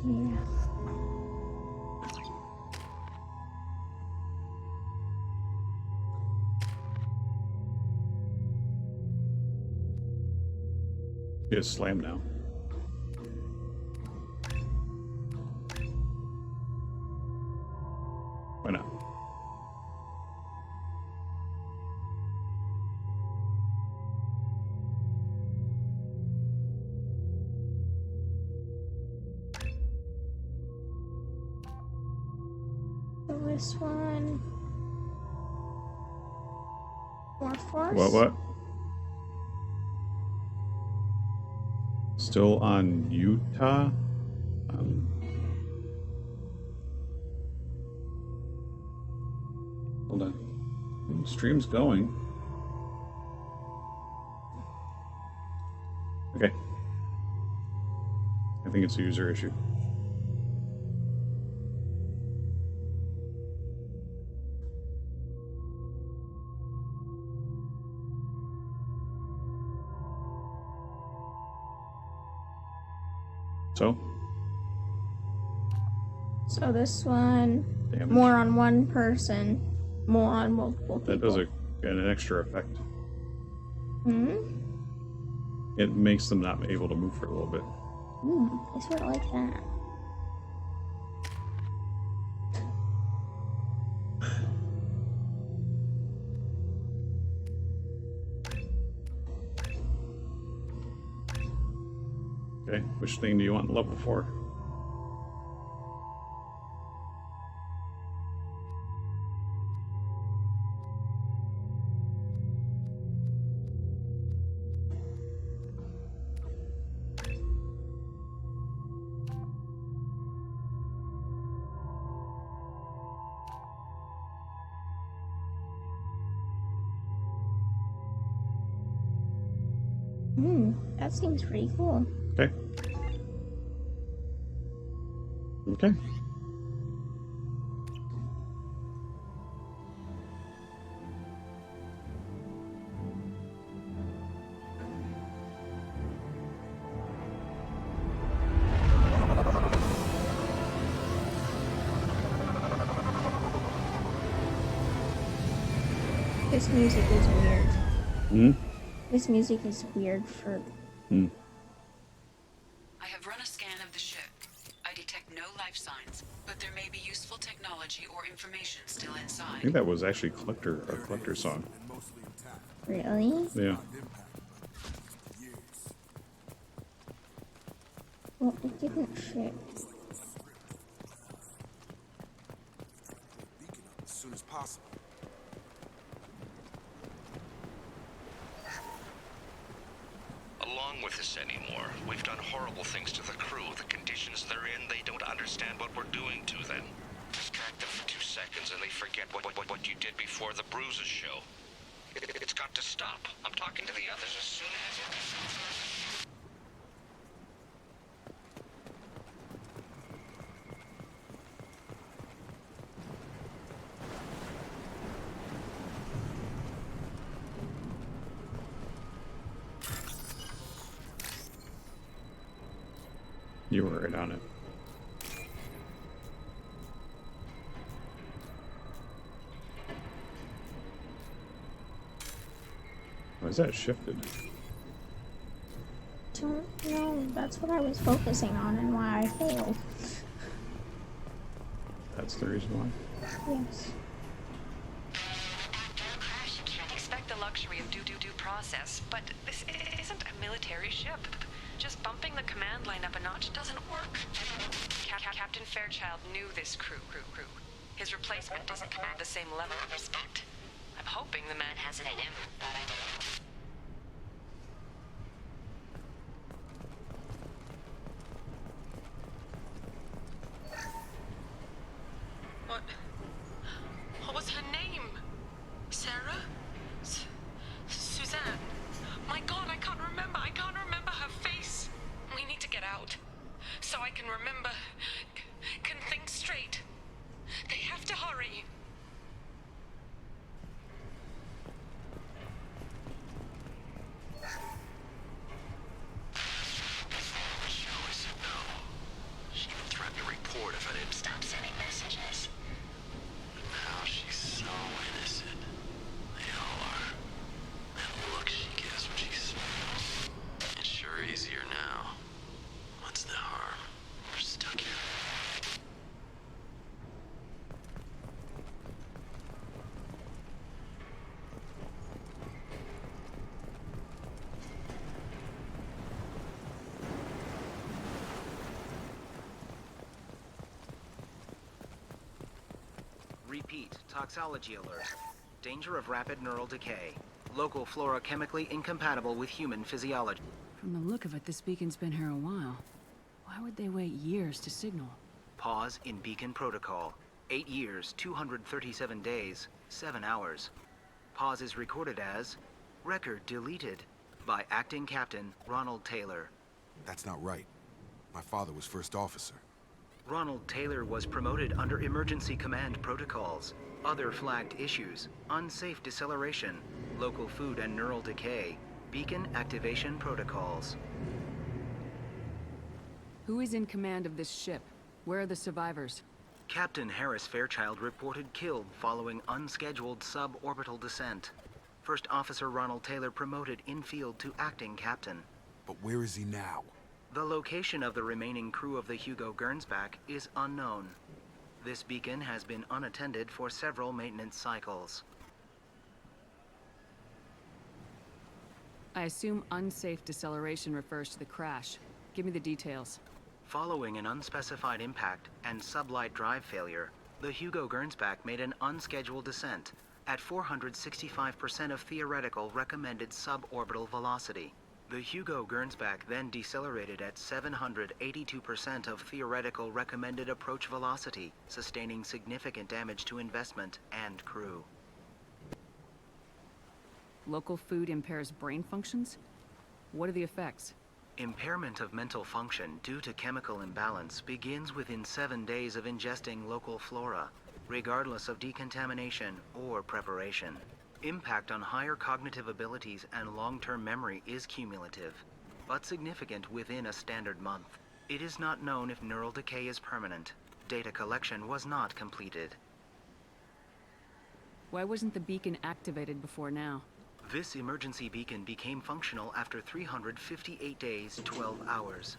Yeah.
He is slammed now. Why not?
So this one. More force?
What? Still on Utah? Hold on. Stream's going. Okay. I think it's a user issue.
So this one,
Damage.
more on one person, more on multiple people.
That does an extra effect.
Hmm?
It makes them not able to move for a little bit.
I sort of like that.
Okay, which thing do you want level 4?
That seems pretty cool.
Okay. Okay.
This music is weird.
Hmm?
This music is weird for...
I have run a scan of the ship. I detect no life signs, but there may be useful technology or information still
I
inside.
think that was actually a collector song.
Really?
Yeah.
Well, it didn't ship.
As soon as possible.
Along with this anymore. We've done horrible things to the crew. The conditions they're in, they don't understand what we're doing to them. Distract them for 2 seconds and they forget what you did before the bruises show. It's got to stop. I'm talking to the others as soon as...
You were right on it. Why is that shifted?
Don't know. That's what I was focusing on and why I failed.
That's the reason why.
Yes.
Expect the luxury of due process, but this isn't a military ship. Just bumping the command line up a notch doesn't work. Captain Fairchild knew this crew. His replacement doesn't command the same level of respect. I'm hoping the man has it in him. What was her name? Sarah? Suzanne? My God, I can't remember. I can't remember her face. We need to get out. So I can remember. Can think straight. They have to hurry.
She even threatened to report if I didn't stop sending messages. But now she's so innocent. They all are. That look she gives when she smiles. It's sure easier now. What's the harm? We're stuck here.
Repeat, toxology alert. Danger of rapid neural decay. Local flora chemically incompatible with human physiology.
From the look of it, this beacon's been here a while. Why would they wait years to signal?
Pause in beacon protocol. 8 years, 237 days, 7 hours. Pause is recorded as record deleted by acting captain Ronald Taylor.
That's not right. My father was first officer.
Ronald Taylor was promoted under emergency command protocols. Other flagged issues: unsafe deceleration, local food and neural decay, beacon activation protocols.
Who is in command of this ship? Where are the survivors?
Captain Harris Fairchild reported killed following unscheduled suborbital descent. First Officer Ronald Taylor promoted in-field to acting captain.
But where is he now?
The location of the remaining crew of the Hugo Gernsback is unknown. This beacon has been unattended for several maintenance cycles.
I assume unsafe deceleration refers to the crash. Give me the details.
Following an unspecified impact and sublight drive failure, the Hugo Gernsback made an unscheduled descent at 465% of theoretical recommended suborbital velocity. The Hugo Gernsback then decelerated at 782% of theoretical recommended approach velocity, sustaining significant damage to investment and crew.
Local food impairs brain functions? What are the effects?
Impairment of mental function due to chemical imbalance begins within 7 days of ingesting local flora, regardless of decontamination or preparation. Impact on higher cognitive abilities and long-term memory is cumulative, but significant within a standard month. It is not known if neural decay is permanent. Data collection was not completed.
Why wasn't the beacon activated before now?
This emergency beacon became functional after 358 days, 12 hours,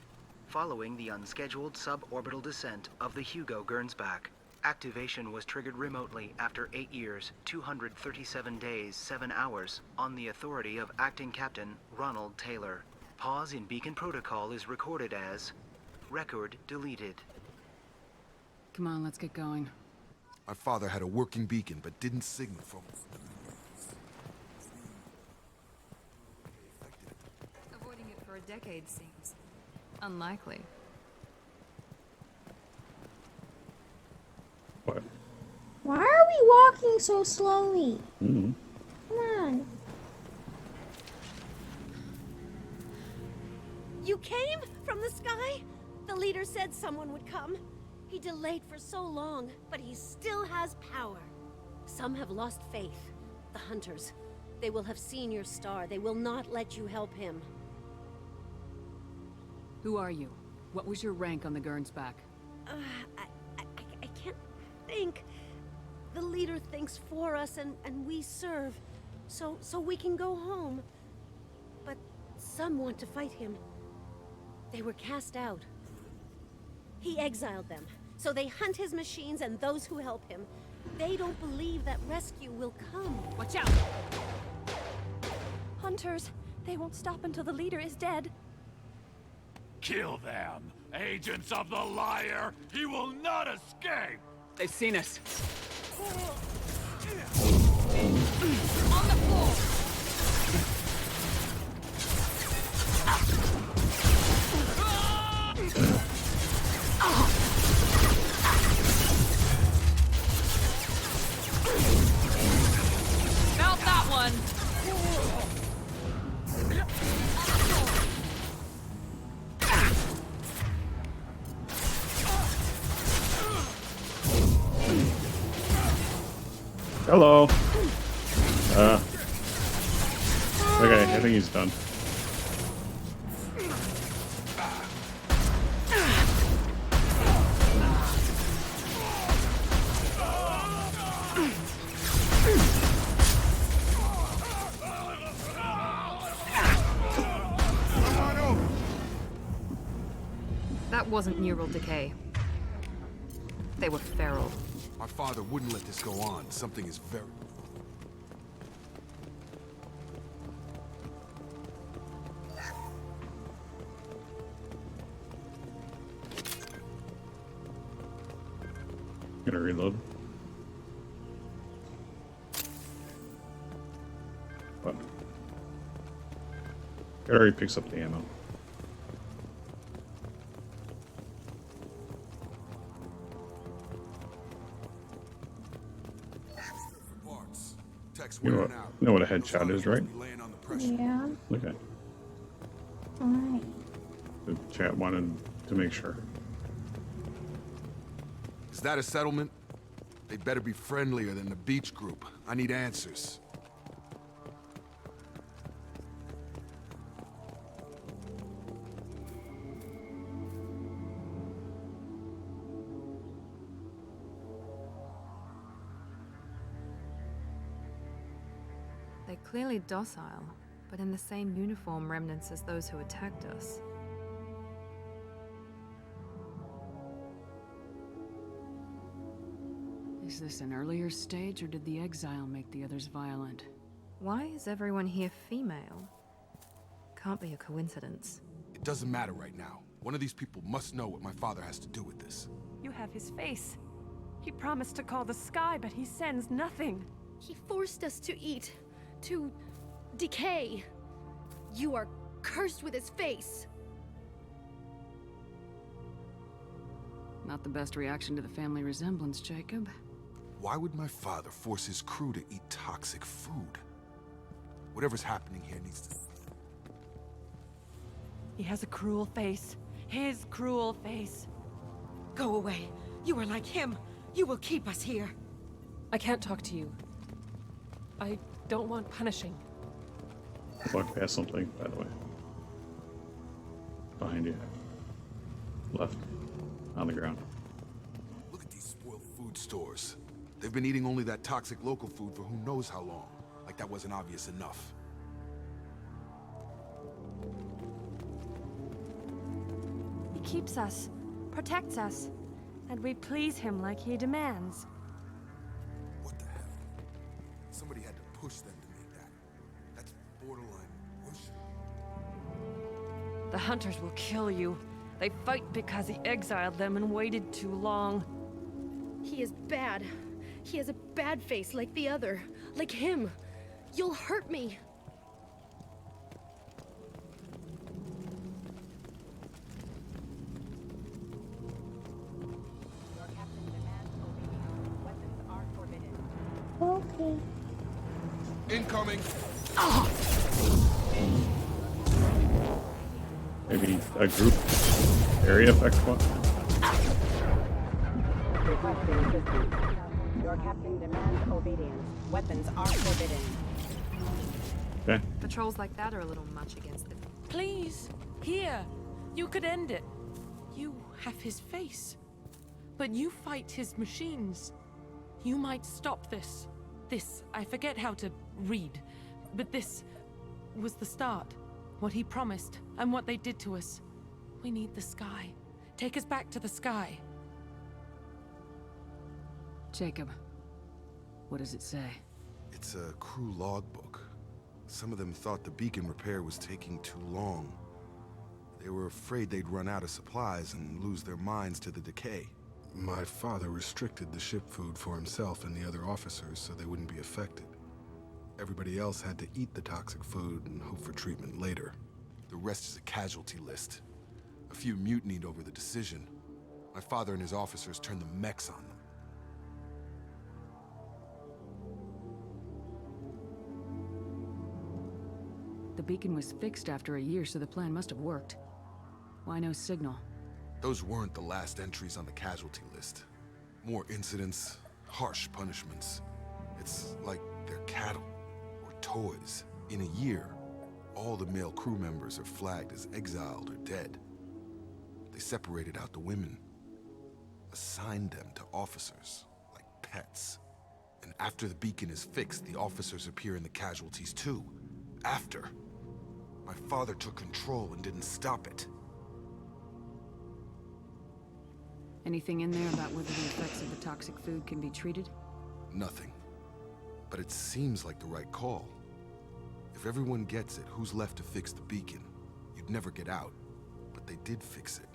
following the unscheduled suborbital descent of the Hugo Gernsback. Activation was triggered remotely after 8 years, 237 days, 7 hours, on the authority of Acting Captain Ronald Taylor. Pause in beacon protocol is recorded as record deleted.
Come on, let's get going.
My father had a working beacon, but didn't signal from
Avoiding it for a decade seems unlikely.
What?
Why are we walking so slowly?
Mm-hmm.
Come on.
You came from the sky? The leader said someone would come. He delayed for so long, but he still has power. Some have lost faith. The hunters. They will have seen your star. They will not let you help him.
Who are you? What was your rank on the Gernsback?
I can't think. The leader thinks for us and we serve. So we can go home. But some want to fight him. They were cast out. He exiled them. So they hunt his machines and those who help him. They don't believe that rescue will come.
Watch out!
Hunters, they won't stop until the leader is dead.
Kill them! Agents of the liar! He will not escape!
They've seen us.
On the floor!
Felt that one!
Hello. Okay, I think he's done.
That wasn't neural decay. They were feral.
My father wouldn't let this go on. Something is very...
Gonna reload. What? It already picks up the ammo. You know what a headshot is, right?
Yeah.
Okay.
Alright.
The chat wanted to make sure.
Is that a settlement? They better be friendlier than the beach group. I need answers.
They're clearly docile, but in the same uniform remnants as those who attacked us.
Is this an earlier stage, or did the exile make the others violent?
Why is everyone here female? Can't be a coincidence.
It doesn't matter right now. One of these people must know what my father has to do with this.
You have his face. He promised to call the sky, but he sends nothing.
He forced us to eat. To decay. You are cursed with his face.
Not the best reaction to the family resemblance, Jacob.
Why would my father force his crew to eat toxic food? Whatever's happening here needs to...
He has a cruel face. His cruel face.
Go away. You are like him. You will keep us here.
I can't talk to you. I don't want punishing.
Walk past something, by the way. Behind you. Left. On the ground.
Look at these spoiled food stores. They've been eating only that toxic local food for who knows how long. Like that wasn't obvious enough.
He keeps us, protects us, and we please him like he demands.
What the hell? Somebody had to push them to make that. That's borderline push.
The hunters will kill you. They fight because he exiled them and waited too long.
He is bad. He has a bad face like the other. Like him. You'll hurt me.
Okay.
Incoming.
Maybe a group area effect one.
Your captain demands obedience. Weapons are forbidden.
Okay.
Patrols like that are a little much against them.
Please, here. You could end it.
You have his face. But you fight his machines. You might stop this. This, I forget how to read, but this was the start. What he promised, and what they did to us. We need the sky. Take us back to the sky.
Jacob, what does it say?
It's a crew logbook. Some of them thought the beacon repair was taking too long. They were afraid they'd run out of supplies and lose their minds to the decay. My father restricted the ship food for himself and the other officers so they wouldn't be affected. Everybody else had to eat the toxic food and hope for treatment later. The rest is a casualty list. A few mutinied over the decision. My father and his officers turned the mechs on them.
The beacon was fixed after a year, so the plan must have worked. Why no signal?
Those weren't the last entries on the casualty list. More incidents, harsh punishments. It's like they're cattle, or toys. In a year, all the male crew members are flagged as exiled or dead. They separated out the women, assigned them to officers, like pets. And after the beacon is fixed, the officers appear in the casualties too. After. My father took control and didn't stop it.
Anything in there about whether the effects of the toxic food can be treated?
Nothing. But it seems like the right call. If everyone gets it, who's left to fix the beacon? You'd never get out. But they did fix it.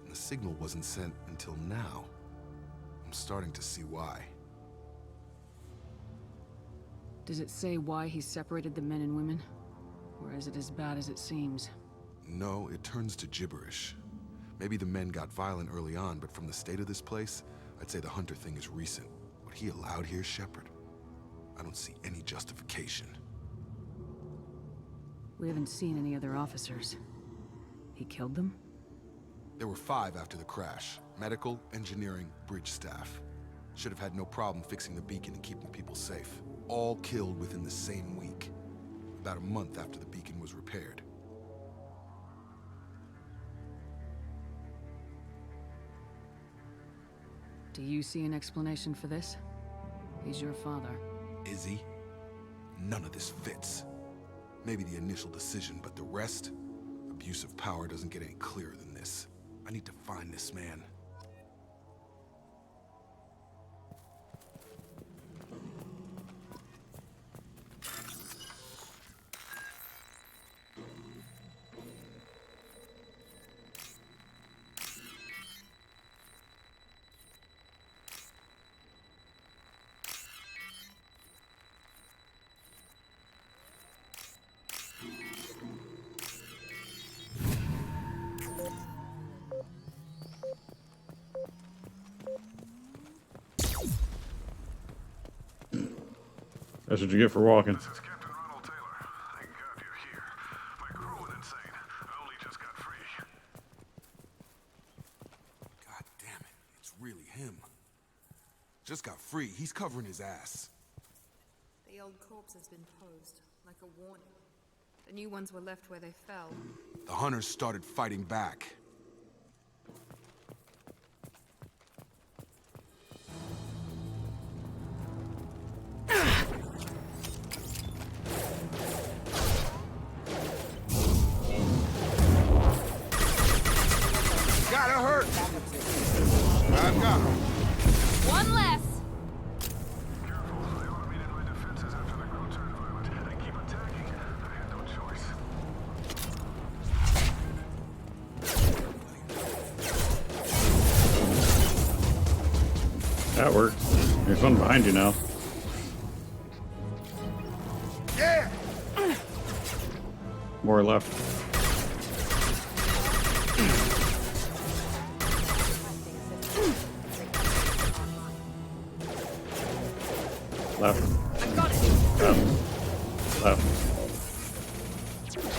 And the signal wasn't sent until now. I'm starting to see why.
Does it say why he separated the men and women? Or is it as bad as it seems?
No, it turns to gibberish. Maybe the men got violent early on, but from the state of this place, I'd say the Hunter thing is recent. What he allowed here, Shepard, I don't see any justification.
We haven't seen any other officers. He killed them?
There were 5 after the crash. Medical, engineering, bridge staff. Should have had no problem fixing the beacon and keeping people safe. All killed within the same week. About a month after the beacon was repaired.
Do you see an explanation for this? He's your father.
Is he? None of this fits. Maybe the initial decision, but the rest? Abuse of power doesn't get any clearer than this. I need to find this man.
That's what you get for walking.
This is Captain Ronald Taylor. Thank God you're here. My crew went insane. I only just got free. God damn it. It's really him. Just got free. He's covering his ass.
The old corpse has been posed, like a warning. The new ones were left where they fell.
The hunters started fighting back. Gotta hurt! I've got him.
One less!
Careful, I automated my defenses after the crew turned violent. They keep attacking. I had no choice.
That worked. There's one behind you now.
Yeah!
More left. Left. Left.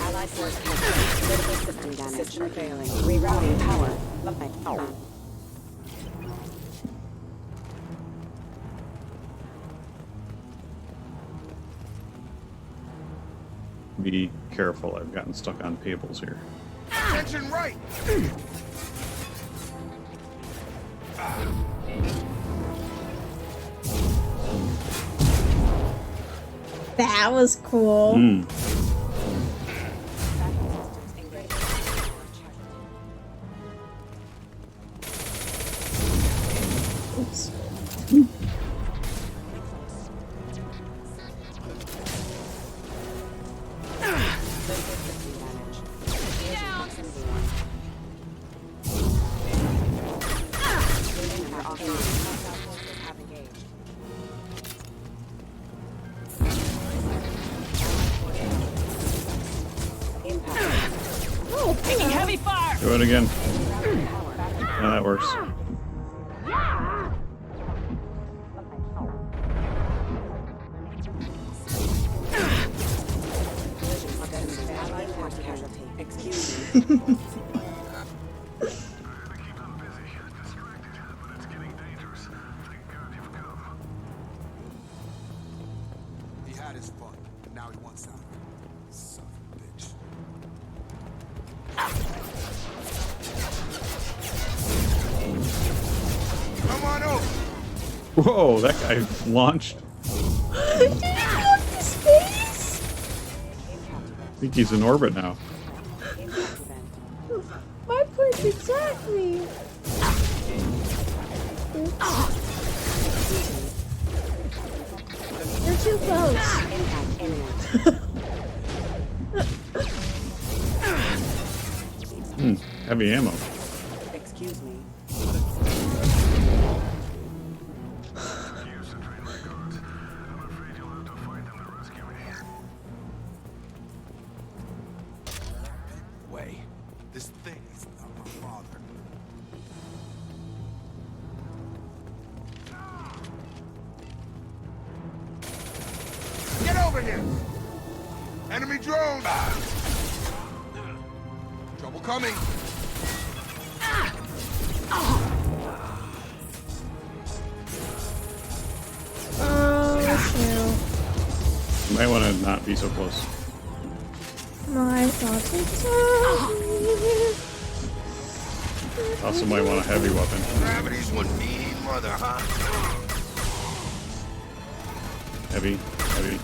Allied force critical system damage. System failing. Rerouting power.
Be careful, I've gotten stuck on tables here.
Attention right!
That was cool. Oops.
Oh, taking heavy fire.
Do it again. Yeah, that works.
He had his fun, and now he wants out. Son of a bitch. Come on over.
Whoa, that guy launched.
Did you look his face?
I think he's in orbit now.
My point exactly. You're too close.
Heavy ammo.
Excuse me.
Way. This thing is not my father. Get over here! Enemy drone! Trouble coming!
Oh,
You might want to not be so close.
shoot. My thoughts exactly.
Also might want a heavy weapon.
Gravity's one mean mother, huh?
Heavy, heavy.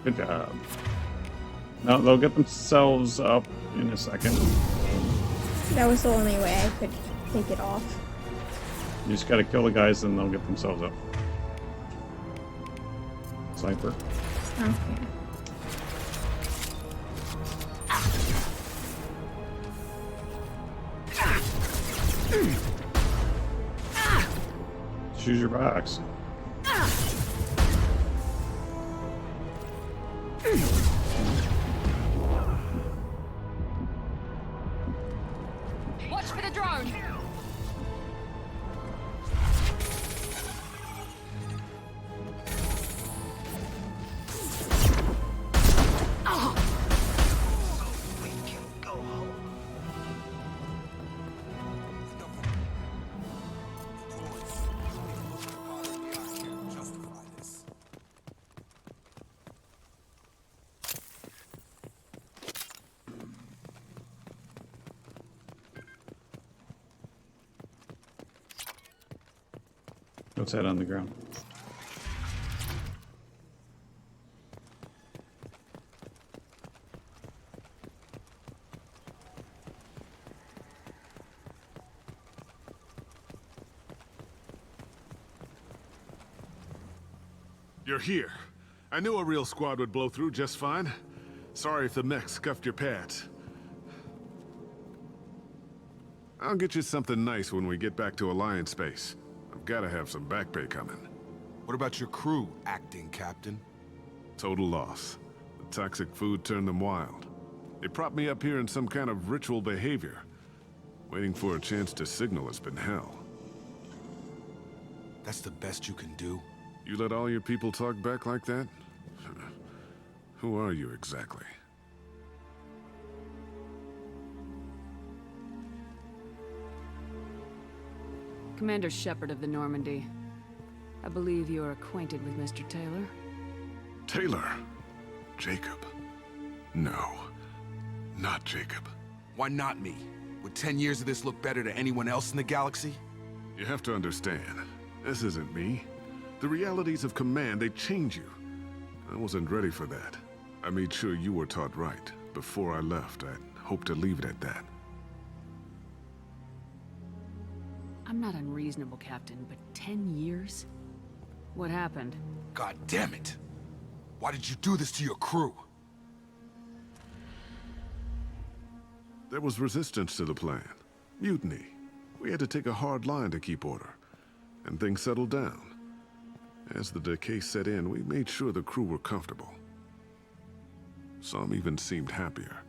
Good job. No, they'll get themselves up in a second.
That was the only way I could take it off.
You just gotta kill the guys and they'll get themselves up. Sniper.
Okay.
Choose your box.
Watch for the drone.
What's that on the ground?
You're here. I knew a real squad would blow through just fine. Sorry if the mech scuffed your pads. I'll get you something nice when we get back to Alliance base. I've gotta have some back pay coming.
What about your crew, acting captain?
Total loss. The toxic food turned them wild. They propped me up here in some kind of ritual behavior. Waiting for a chance to signal has been hell.
That's the best you can do?
You let all your people talk back like that? Who are you exactly?
Commander Shepard of the Normandy. I believe you are acquainted with Mr. Taylor.
Taylor. Jacob. No. Not Jacob.
Why not me? Would 10 years of this look better to anyone else in the galaxy?
You have to understand, this isn't me. The realities of command, they change you. I wasn't ready for that. I made sure you were taught right. Before I left, I'd hoped to leave it at that.
I'm not unreasonable, Captain, but 10 years? What happened?
God damn it! Why did you do this to your crew?
There was resistance to the plan. Mutiny. We had to take a hard line to keep order. And things settled down. As the decay set in, we made sure the crew were comfortable. Some even seemed happier.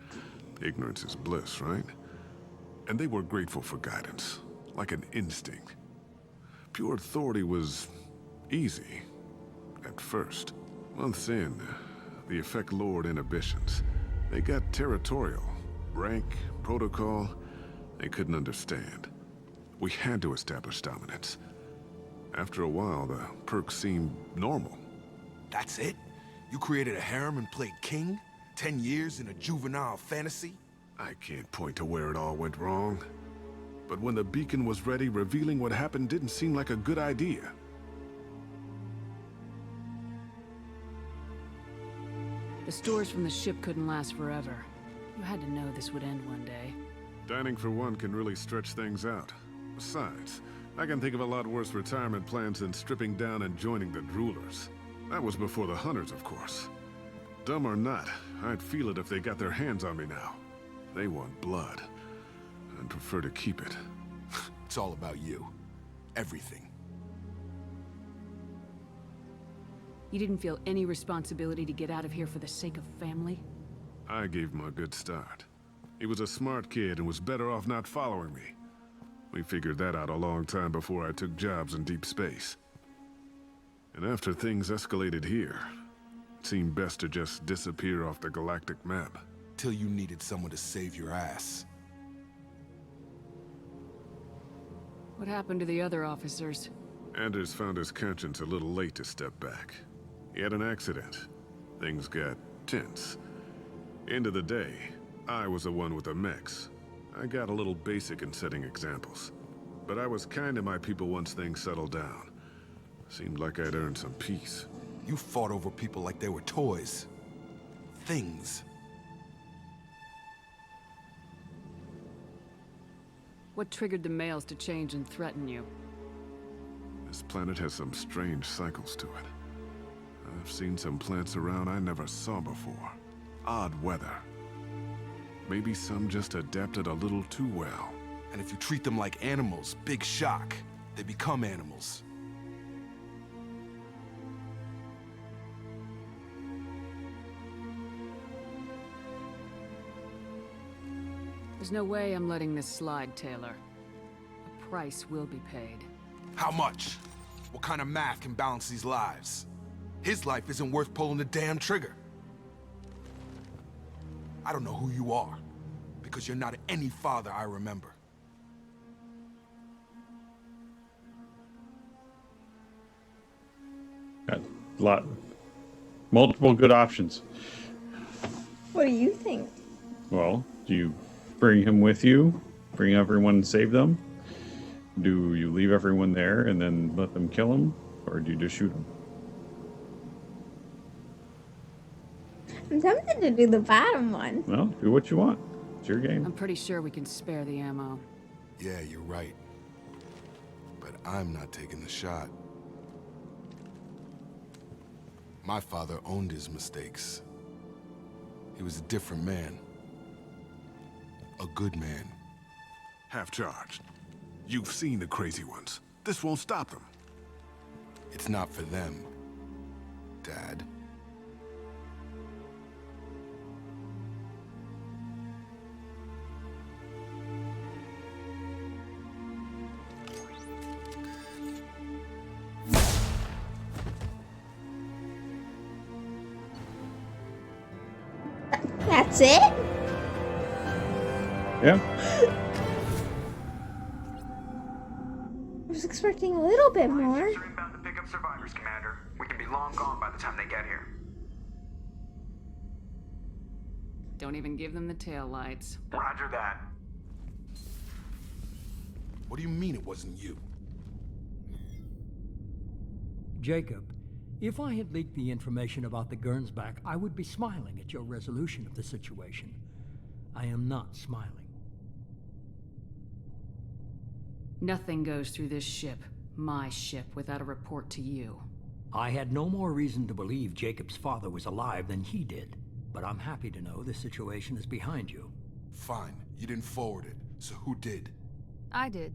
Ignorance is bliss, right? And they were grateful for guidance, like an instinct. Pure authority was easy, at first. Months in, the effect lowered inhibitions. They got territorial. Rank, protocol, they couldn't understand. We had to establish dominance. After a while, the perks seemed normal.
That's it? You created a harem and played king? 10 years in a juvenile fantasy?
I can't point to where it all went wrong. But when the beacon was ready, revealing what happened didn't seem like a good idea.
The stores from the ship couldn't last forever. You had to know this would end one day.
Dining for one can really stretch things out. Besides, I can think of a lot worse retirement plans than stripping down and joining the droolers. That was before the hunters, of course. Dumb or not, I'd feel it if they got their hands on me now. They want blood. I'd prefer to keep it.
It's all about you. Everything.
You didn't feel any responsibility to get out of here for the sake of family?
I gave him a good start. He was a smart kid and was better off not following me. We figured that out a long time before I took jobs in deep space. And after things escalated here, it seemed best to just disappear off the galactic map.
Till you needed someone to save your ass.
What happened to the other officers?
Anders found his conscience a little late to step back. He had an accident. Things got tense. End of the day, I was the one with the mechs. I got a little basic in setting examples. But I was kind to my people once things settled down. Seemed like I'd earned some peace.
You fought over people like they were toys. Things.
What triggered the males to change and threaten you?
This planet has some strange cycles to it. I've seen some plants around I never saw before. Odd weather. Maybe some just adapted a little too well.
And if you treat them like animals, big shock. They become animals.
There's no way I'm letting this slide, Taylor. A price will be paid.
How much? What kind of math can balance these lives? His life isn't worth pulling the damn trigger. I don't know who you are, because you're not any father I remember.
Got a lot. Multiple good options.
What do you think?
Well, do you bring him with you? Bring everyone and save them? Do you leave everyone there and then let them kill him? Or do you just shoot him?
I'm tempted to do the bottom one.
Well, do what you want. It's your game.
I'm pretty sure we can spare the ammo.
Yeah, you're right. But I'm not taking the shot. My father owned his mistakes. He was a different man. A good man.
Half-charged. You've seen the crazy ones. This won't stop them.
It's not for them, Dad.
That's it?
Yeah.
I was expecting a little bit more.
Inbound to pick up survivors, Commander. We can be long gone by the time they get here.
Don't even give them the tail lights.
Roger that.
What do you mean it wasn't you?
Jacob, if I had leaked the information about the Gernsback, I would be smiling at your resolution of the situation. I am not smiling.
Nothing goes through this ship, my ship, without a report to you.
I had no more reason to believe Jacob's father was alive than he did, but I'm happy to know the situation is behind you.
Fine, you didn't forward it, so who did?
I did.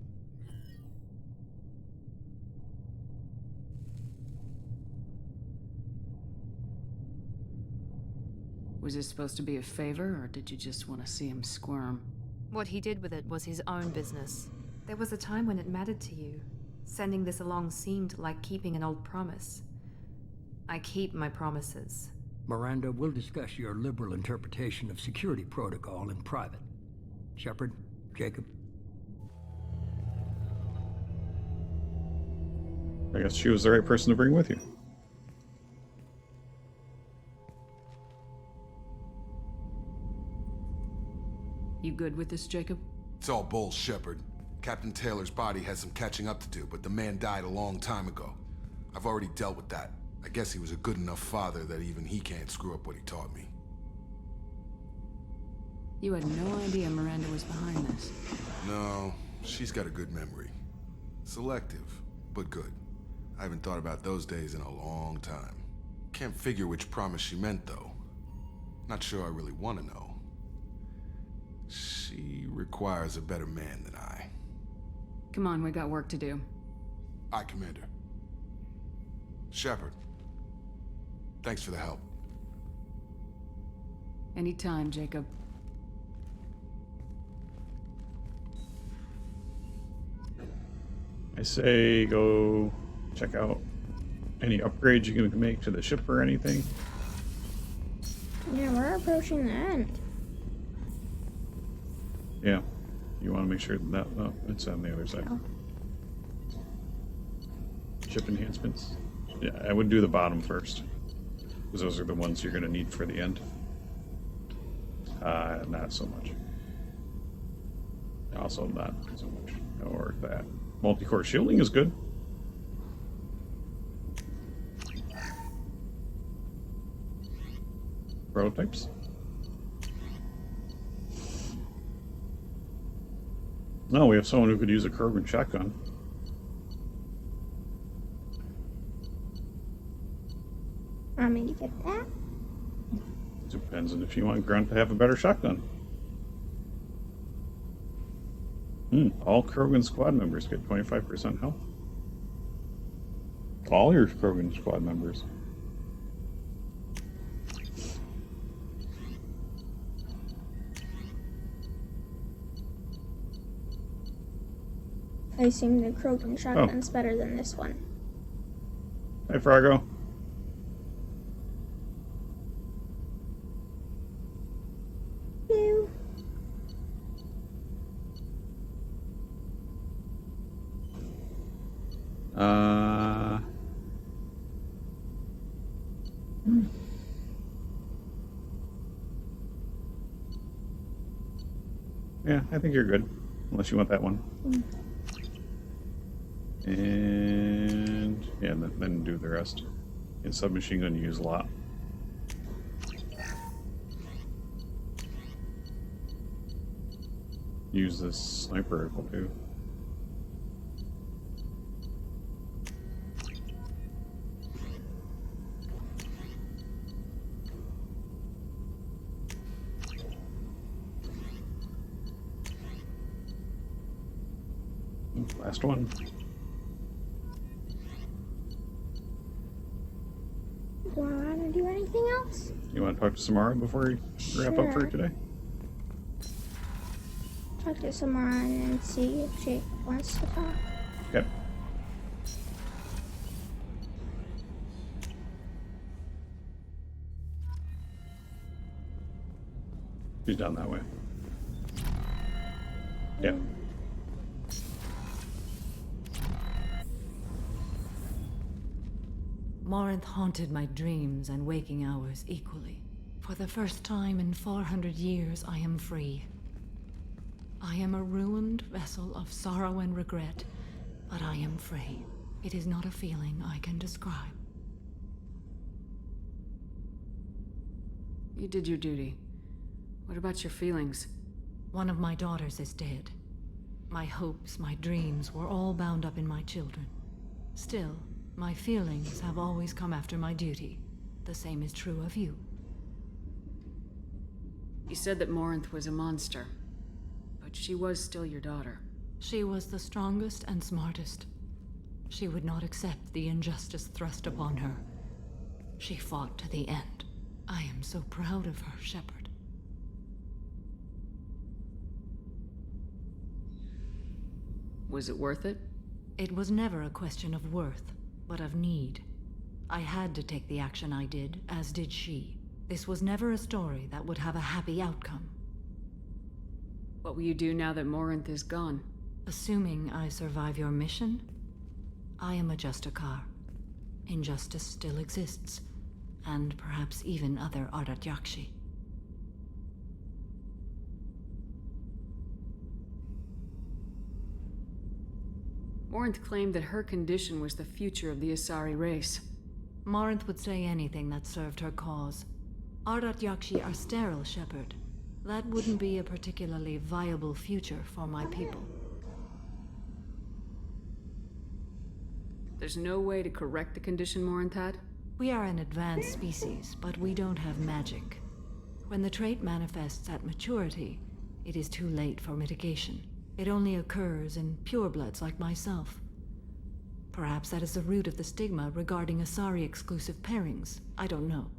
Was this supposed to be a favor, or did you just want to see him squirm?
What he did with it was his own business. There was a time when it mattered to you. Sending this along seemed like keeping an old promise. I keep my promises.
Miranda, we'll discuss your liberal interpretation of security protocol in private. Shepard, Jacob.
I guess she was the right person to bring with you.
You good with this, Jacob?
It's all bull, Shepard. Captain Taylor's body has some catching up to do, but the man died a long time ago. I've already dealt with that. I guess he was a good enough father that even he can't screw up what he taught me.
You had no idea Miranda was behind this.
No, she's got a good memory. Selective, but good. I haven't thought about those days in a long time. Can't figure which promise she meant, though. Not sure I really want to know. She requires a better man than I.
Come on, we got work to do.
Aye, Commander. Shepard. Thanks for the help.
Anytime, Jacob.
I say go check out any upgrades you can make to the ship or anything.
Yeah, we're approaching the end.
Yeah. You want to make sure that it's on the other side.
Oh.
Ship enhancements. Yeah, I would do the bottom first, because those are the ones you're going to need for the end. Not so much. Also not so much. Or that. Multi-core shielding is good. Prototypes. No, we have someone who could use a Krogan shotgun.
Want me to get that?
Depends on if you want Grunt to have a better shotgun. All Krogan squad members get 25% health. All your Krogan squad members.
I assume the Krogan shotgun's better than this one.
Hi, Frago.
Hello.
Yeah, I think you're good. Unless you want that one. And yeah, then do the rest. And submachine gun you use a lot. Use this sniper rifle too. Last one.
Do I want to do anything else?
You want to talk to Samara before we wrap up for
Sure.
today?
Talk to Samara and see if she wants to talk.
Okay. She's down that way. Yeah.
Morinth haunted my dreams and waking hours equally. For the first time in 400 years, I am free. I am a ruined vessel of sorrow and regret, but I am free. It is not a feeling I can describe.
You did your duty. What about your feelings?
One of my daughters is dead. My hopes, my dreams were all bound up in my children. Still, my feelings have always come after my duty. The same is true of you.
You said that Morinth was a monster, but she was still your daughter.
She was the strongest and smartest. She would not accept the injustice thrust upon her. She fought to the end. I am so proud of her, Shepard.
Was it worth it?
It was never a question of worth, but of need. I had to take the action I did, as did she. This was never a story that would have a happy outcome.
What will you do now that Morinth is gone?
Assuming I survive your mission, I am a Justicar. Injustice still exists, and perhaps even other Ardat Yakshi.
Morinth claimed that her condition was the future of the Asari race.
Morinth would say anything that served her cause. Ardat Yakshi are sterile, Shepard. That wouldn't be a particularly viable future for my people.
There's no way to correct the condition Morinth had?
We are an advanced species, but we don't have magic. When the trait manifests at maturity, it is too late for mitigation. It only occurs in purebloods like myself. Perhaps that is the root of the stigma regarding Asari-exclusive pairings. I don't know.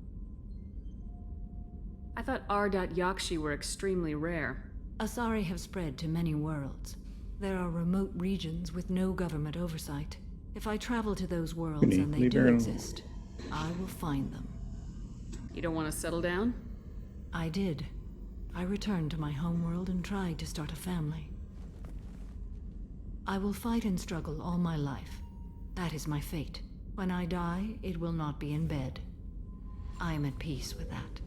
I thought Ardat Yakshi were extremely rare.
Asari have spread to many worlds. There are remote regions with no government oversight. If I travel to those worlds and they do exist, I will find them.
You don't want to settle down?
I did. I returned to my homeworld and tried to start a family. I will fight and struggle all my life. That is my fate. When I die, it will not be in bed. I am at peace with that.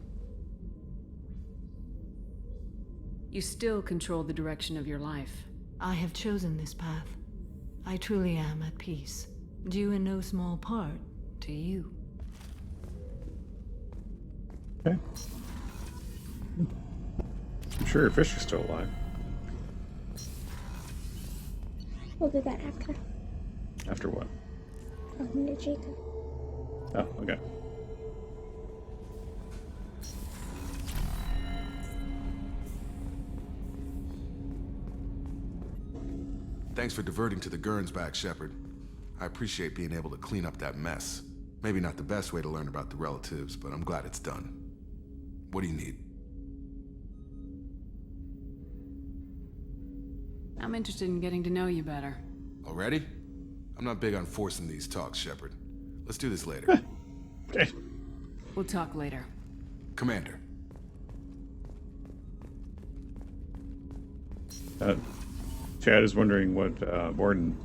You still control the direction of your life.
I have chosen this path. I truly am at peace, due in no small part to you.
Okay. I'm sure your fish is still alive.
We'll do that after.
After what?
Talking to Jacob.
Oh, okay.
Thanks for diverting to the Gernsback, Shepard. I appreciate being able to clean up that mess. Maybe not the best way to learn about the relatives, but I'm glad it's done. What do you need?
I'm interested in getting to know you better.
Already? I'm not big on forcing these talks, Shepard. Let's do this later.
Okay.
We'll talk later.
Commander.
Chad is wondering what Morden,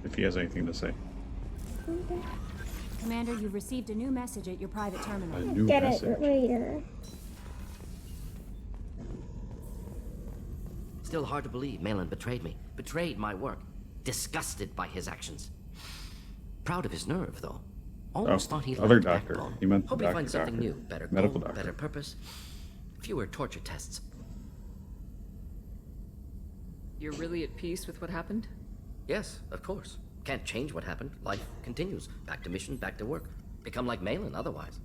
if he has anything to say.
Commander, you've received a new message at your private terminal.
A new
Get
message.
it later.
Still hard to believe Malin betrayed me. Betrayed my work. Disgusted by his actions. Proud of his nerve, though. Almost thought he
other
lacked
doctor.
backbone.
He meant the
Hope he
doctor,
finds something
doctor.
new. Better
Medical
goal,
doctor.
better purpose. Fewer torture tests.
You're really at peace with what happened?
Yes, of course. Can't change what happened. Life continues. Back to mission, back to work. Become like Malin otherwise.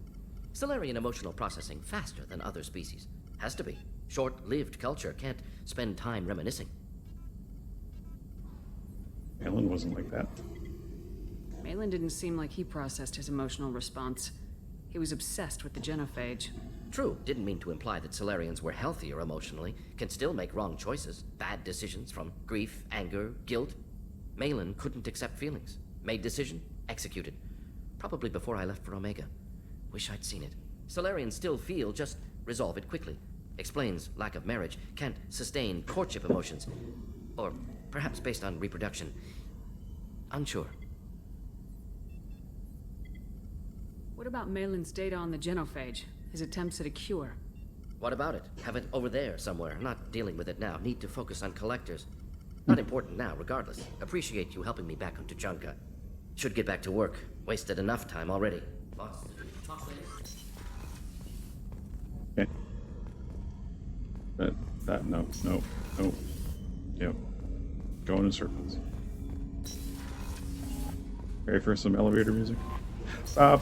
Solarian emotional processing faster than other species. Has to be. Short-lived culture can't spend time reminiscing.
Malin wasn't like that.
Malin didn't seem like he processed his emotional response. He was obsessed with the genophage.
True, didn't mean to imply that Solarians were healthier emotionally, can still make wrong choices, bad decisions from grief, anger, guilt. Malin couldn't accept feelings. Made decision, executed. Probably before I left for Omega. Wish I'd seen it. Solarians still feel, just resolve it quickly. Explains lack of marriage, can't sustain courtship emotions. Or perhaps based on reproduction. Unsure.
What about Malin's data on the genophage? His attempts at a cure?
What about it? Have it over there somewhere. I'm not dealing with it now. Need to focus on collectors. Not important now, regardless. Appreciate you helping me back on Tuchanka. Should get back to work. Wasted enough time already. Lots to do. Talk later.
Okay. No. Yep. Going in circles. Ready for some elevator music? Oh,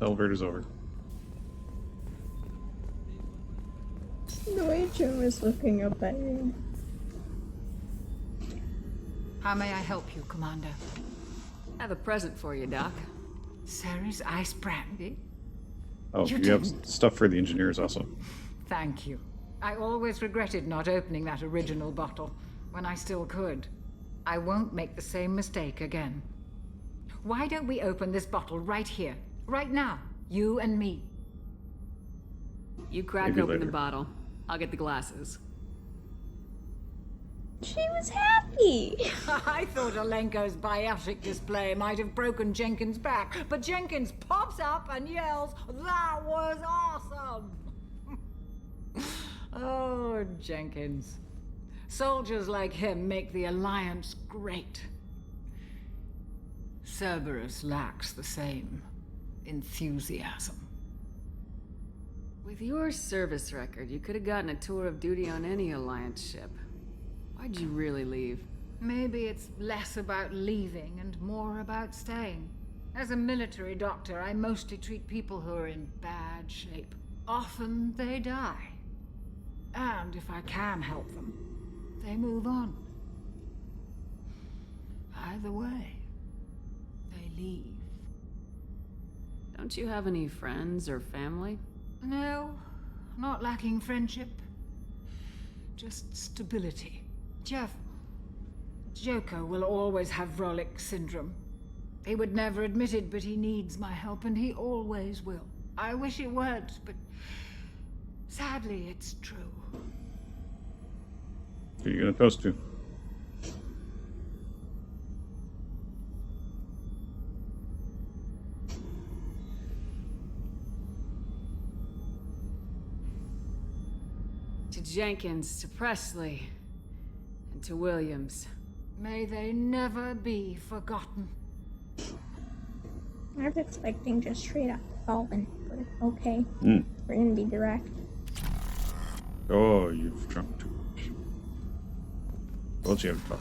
elevator's over.
The way Jim is looking up at you.
How may I help you, Commander?
I have a present for you, Doc.
Sarah's ice brandy?
Oh, you have stuff for the engineers also.
Thank you. I always regretted not opening that original bottle when I still could. I won't make the same mistake again. Why don't we open this bottle right here, right now, you and me?
You crack
Maybe
open
later.
the bottle. I'll get the glasses.
She was happy.
I thought Alenko's biotic display might have broken Jenkins' back, but Jenkins pops up and yells, "That was awesome!" Oh, Jenkins. Soldiers like him make the Alliance great. Cerberus lacks the same enthusiasm.
With your service record, you could have gotten a tour of duty on any Alliance ship. Why'd you really leave?
Maybe it's less about leaving and more about staying. As a military doctor, I mostly treat people who are in bad shape. Often they die. And if I can help them, they move on. Either way, they leave.
Don't you have any friends or family?
No, not lacking friendship. Just stability. Jeff, Joko will always have Vrolik syndrome. He would never admit it, but he needs my help, and he always will. I wish it weren't, but sadly, it's true.
Who are you gonna toast to?
To Jenkins, to Presley, and to Williams.
May they never be forgotten.
I was expecting just straight up Fallen, but okay.
Mm.
We're gonna be direct.
Oh, you've drunk too much. Who else you have to talk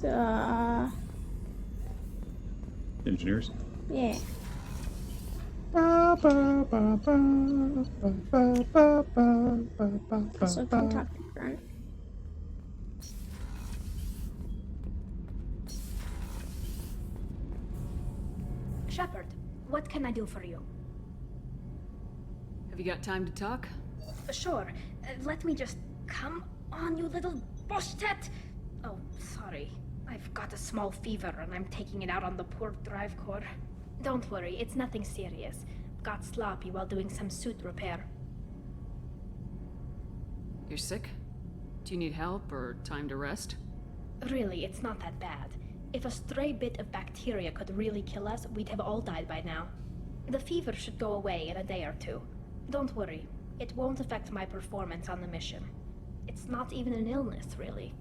to? Engineers?
Yeah. So come talk to Grunt.
Shepard, what can I do for you?
Have you got time to talk?
Sure. Let me just... Come on, you little bushtet! Oh, sorry. I've got a small fever and I'm taking it out on the poor drive core. Don't worry, it's nothing serious. Got sloppy while doing some suit repair.
You're sick? Do you need help or time to rest?
Really, it's not that bad. If a stray bit of bacteria could really kill us, we'd have all died by now. The fever should go away in a day or two. Don't worry, it won't affect my performance on the mission. It's not even an illness, really.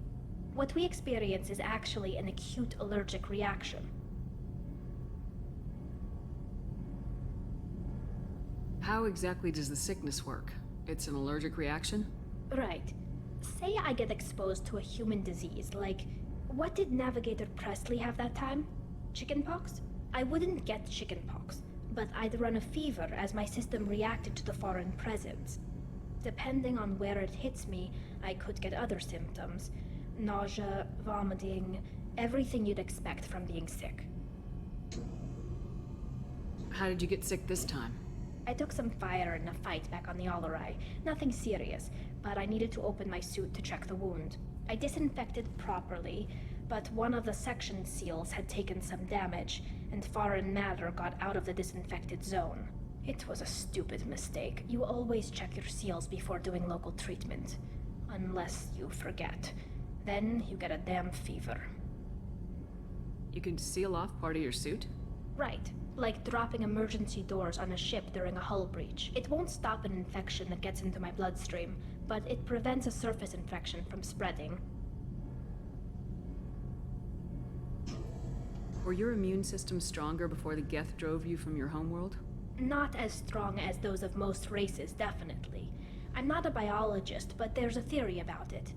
What we experience is actually an acute allergic reaction.
How exactly does the sickness work? It's an allergic reaction?
Right. Say I get exposed to a human disease, like... What did Navigator Presley have that time? Chickenpox? I wouldn't get chickenpox, but I'd run a fever as my system reacted to the foreign presence. Depending on where it hits me, I could get other symptoms. Nausea, vomiting, everything you'd expect from being sick.
How did you get sick this time?
I took some fire in a fight back on the Allerai. Nothing serious, but I needed to open my suit to check the wound. I disinfected properly, but one of the section seals had taken some damage, and foreign matter got out of the disinfected zone. It was a stupid mistake. You always check your seals before doing local treatment. Unless you forget. Then you get a damn fever.
You can seal off part of your suit?
Right. Like dropping emergency doors on a ship during a hull breach. It won't stop an infection that gets into my bloodstream, but it prevents a surface infection from spreading.
Were your immune system stronger before the Geth drove you from your homeworld?
Not as strong as those of most races, definitely. I'm not a biologist, but there's a theory about it.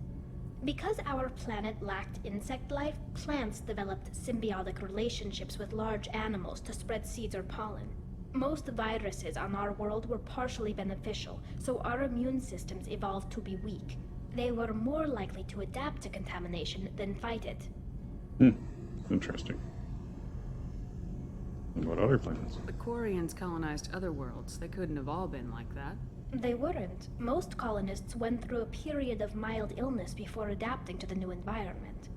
Because our planet lacked insect life, plants developed symbiotic relationships with large animals to spread seeds or pollen. Most viruses on our world were partially beneficial, so our immune systems evolved to be weak. They were more likely to adapt to contamination than fight it.
Interesting. And what other planets?
The Quarians colonized other worlds. They couldn't have all been like that.
They weren't. Most colonists went through a period of mild illness before adapting to the new environment.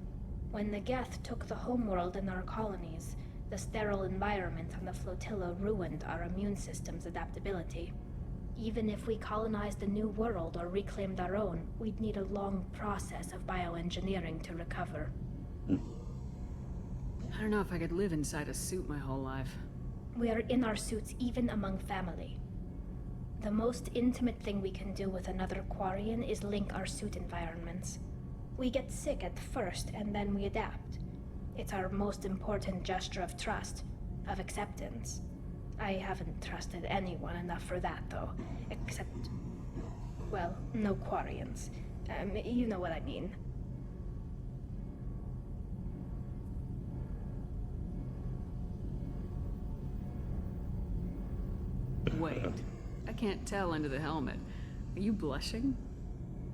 When the Geth took the homeworld in our colonies, the sterile environment on the flotilla ruined our immune system's adaptability. Even if we colonized a new world or reclaimed our own, we'd need a long process of bioengineering to recover.
I don't know if I could live inside a suit my whole life.
We are in our suits even among family. The most intimate thing we can do with another Quarian is link our suit environments. We get sick at first, and then we adapt. It's our most important gesture of trust, of acceptance. I haven't trusted anyone enough for that, though. Except, well, no Quarians. You know what I mean.
Wait. I can't tell under the helmet. Are you blushing?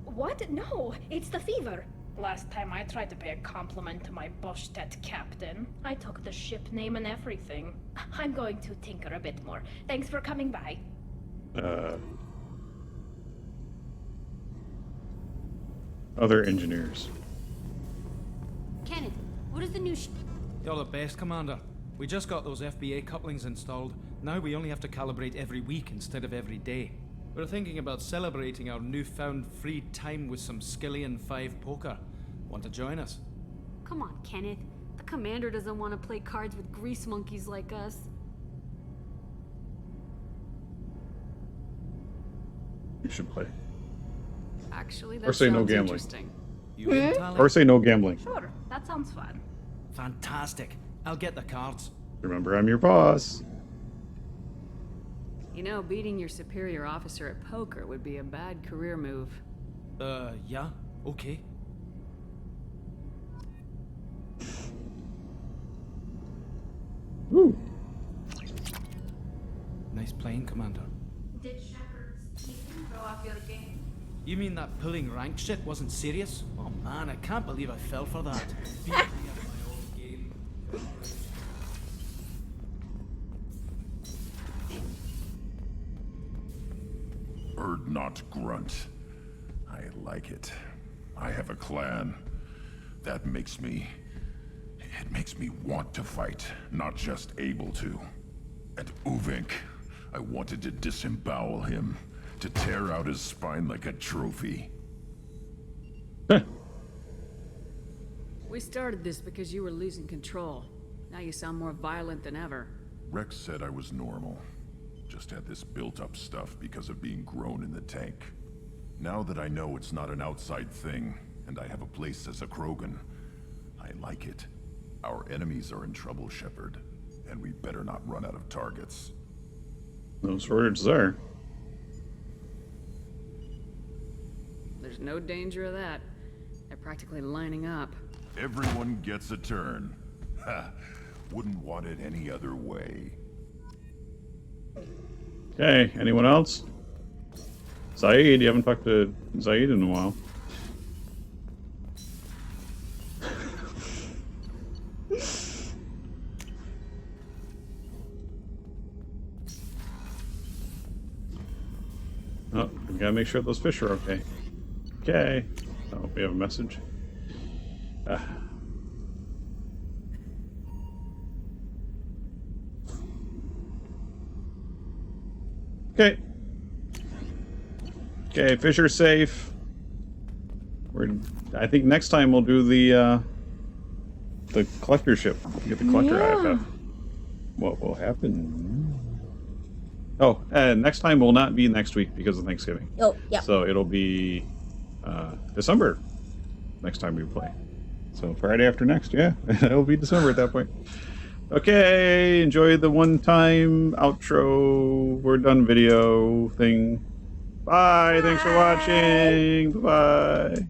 What? No, it's the fever. Last time I tried to pay a compliment to my Boschtet captain, I took the ship name and everything. I'm going to tinker a bit more. Thanks for coming by.
Other engineers.
Kenneth, what is the new
You're the best, Commander. We just got those FBA couplings installed. Now we only have to calibrate every week instead of every day. We're thinking about celebrating our newfound free time with some Skillian 5 poker. Want to join us?
Come on, Kenneth. The commander doesn't want to play cards with grease monkeys like us.
You should play.
Actually, that
Or say no
sounds
gambling.
interesting.
You in, Tally?
Or say no gambling.
Sure, that sounds fun.
Fantastic. I'll get the cards.
Remember, I'm your boss.
You know, beating your superior officer at poker would be a bad career move.
Yeah, okay.
Woo.
Nice playing, Commander.
Did Shepard's team throw off your game?
You mean that pulling rank shit wasn't serious? Oh man, I can't believe I fell for that. Beat me at my own game.
Bird not grunt. I like it. I have a clan. That makes me... It makes me want to fight, not just able to. And Uvink, I wanted to disembowel him, to tear out his spine like a trophy.
We started this because you were losing control. Now you sound more violent than ever.
Rex said I was normal. Just had this built-up stuff because of being grown in the tank. Now that I know it's not an outside thing, and I have a place as a Krogan, I like it. Our enemies are in trouble, Shepard, and we better not run out of targets.
Those words there.
There's no danger of that. They're practically lining up.
Everyone gets a turn. Ha! Wouldn't want it any other way.
Okay, anyone else? Zaid, you haven't talked to Zaid in a while. Oh, we gotta make sure those fish are okay. Okay. Oh, we have a message. Okay. Okay, fish are safe. I think next time we'll do the collector ship. Get the collector IFF. what will happen. Oh, and next time will not be next week because of Thanksgiving.
Oh, yeah.
So it'll be December next time we play. So Friday after next, yeah. It'll be December at that point. Okay, enjoy the one-time outro, we're done video thing. Bye. Thanks for watching. Bye-bye.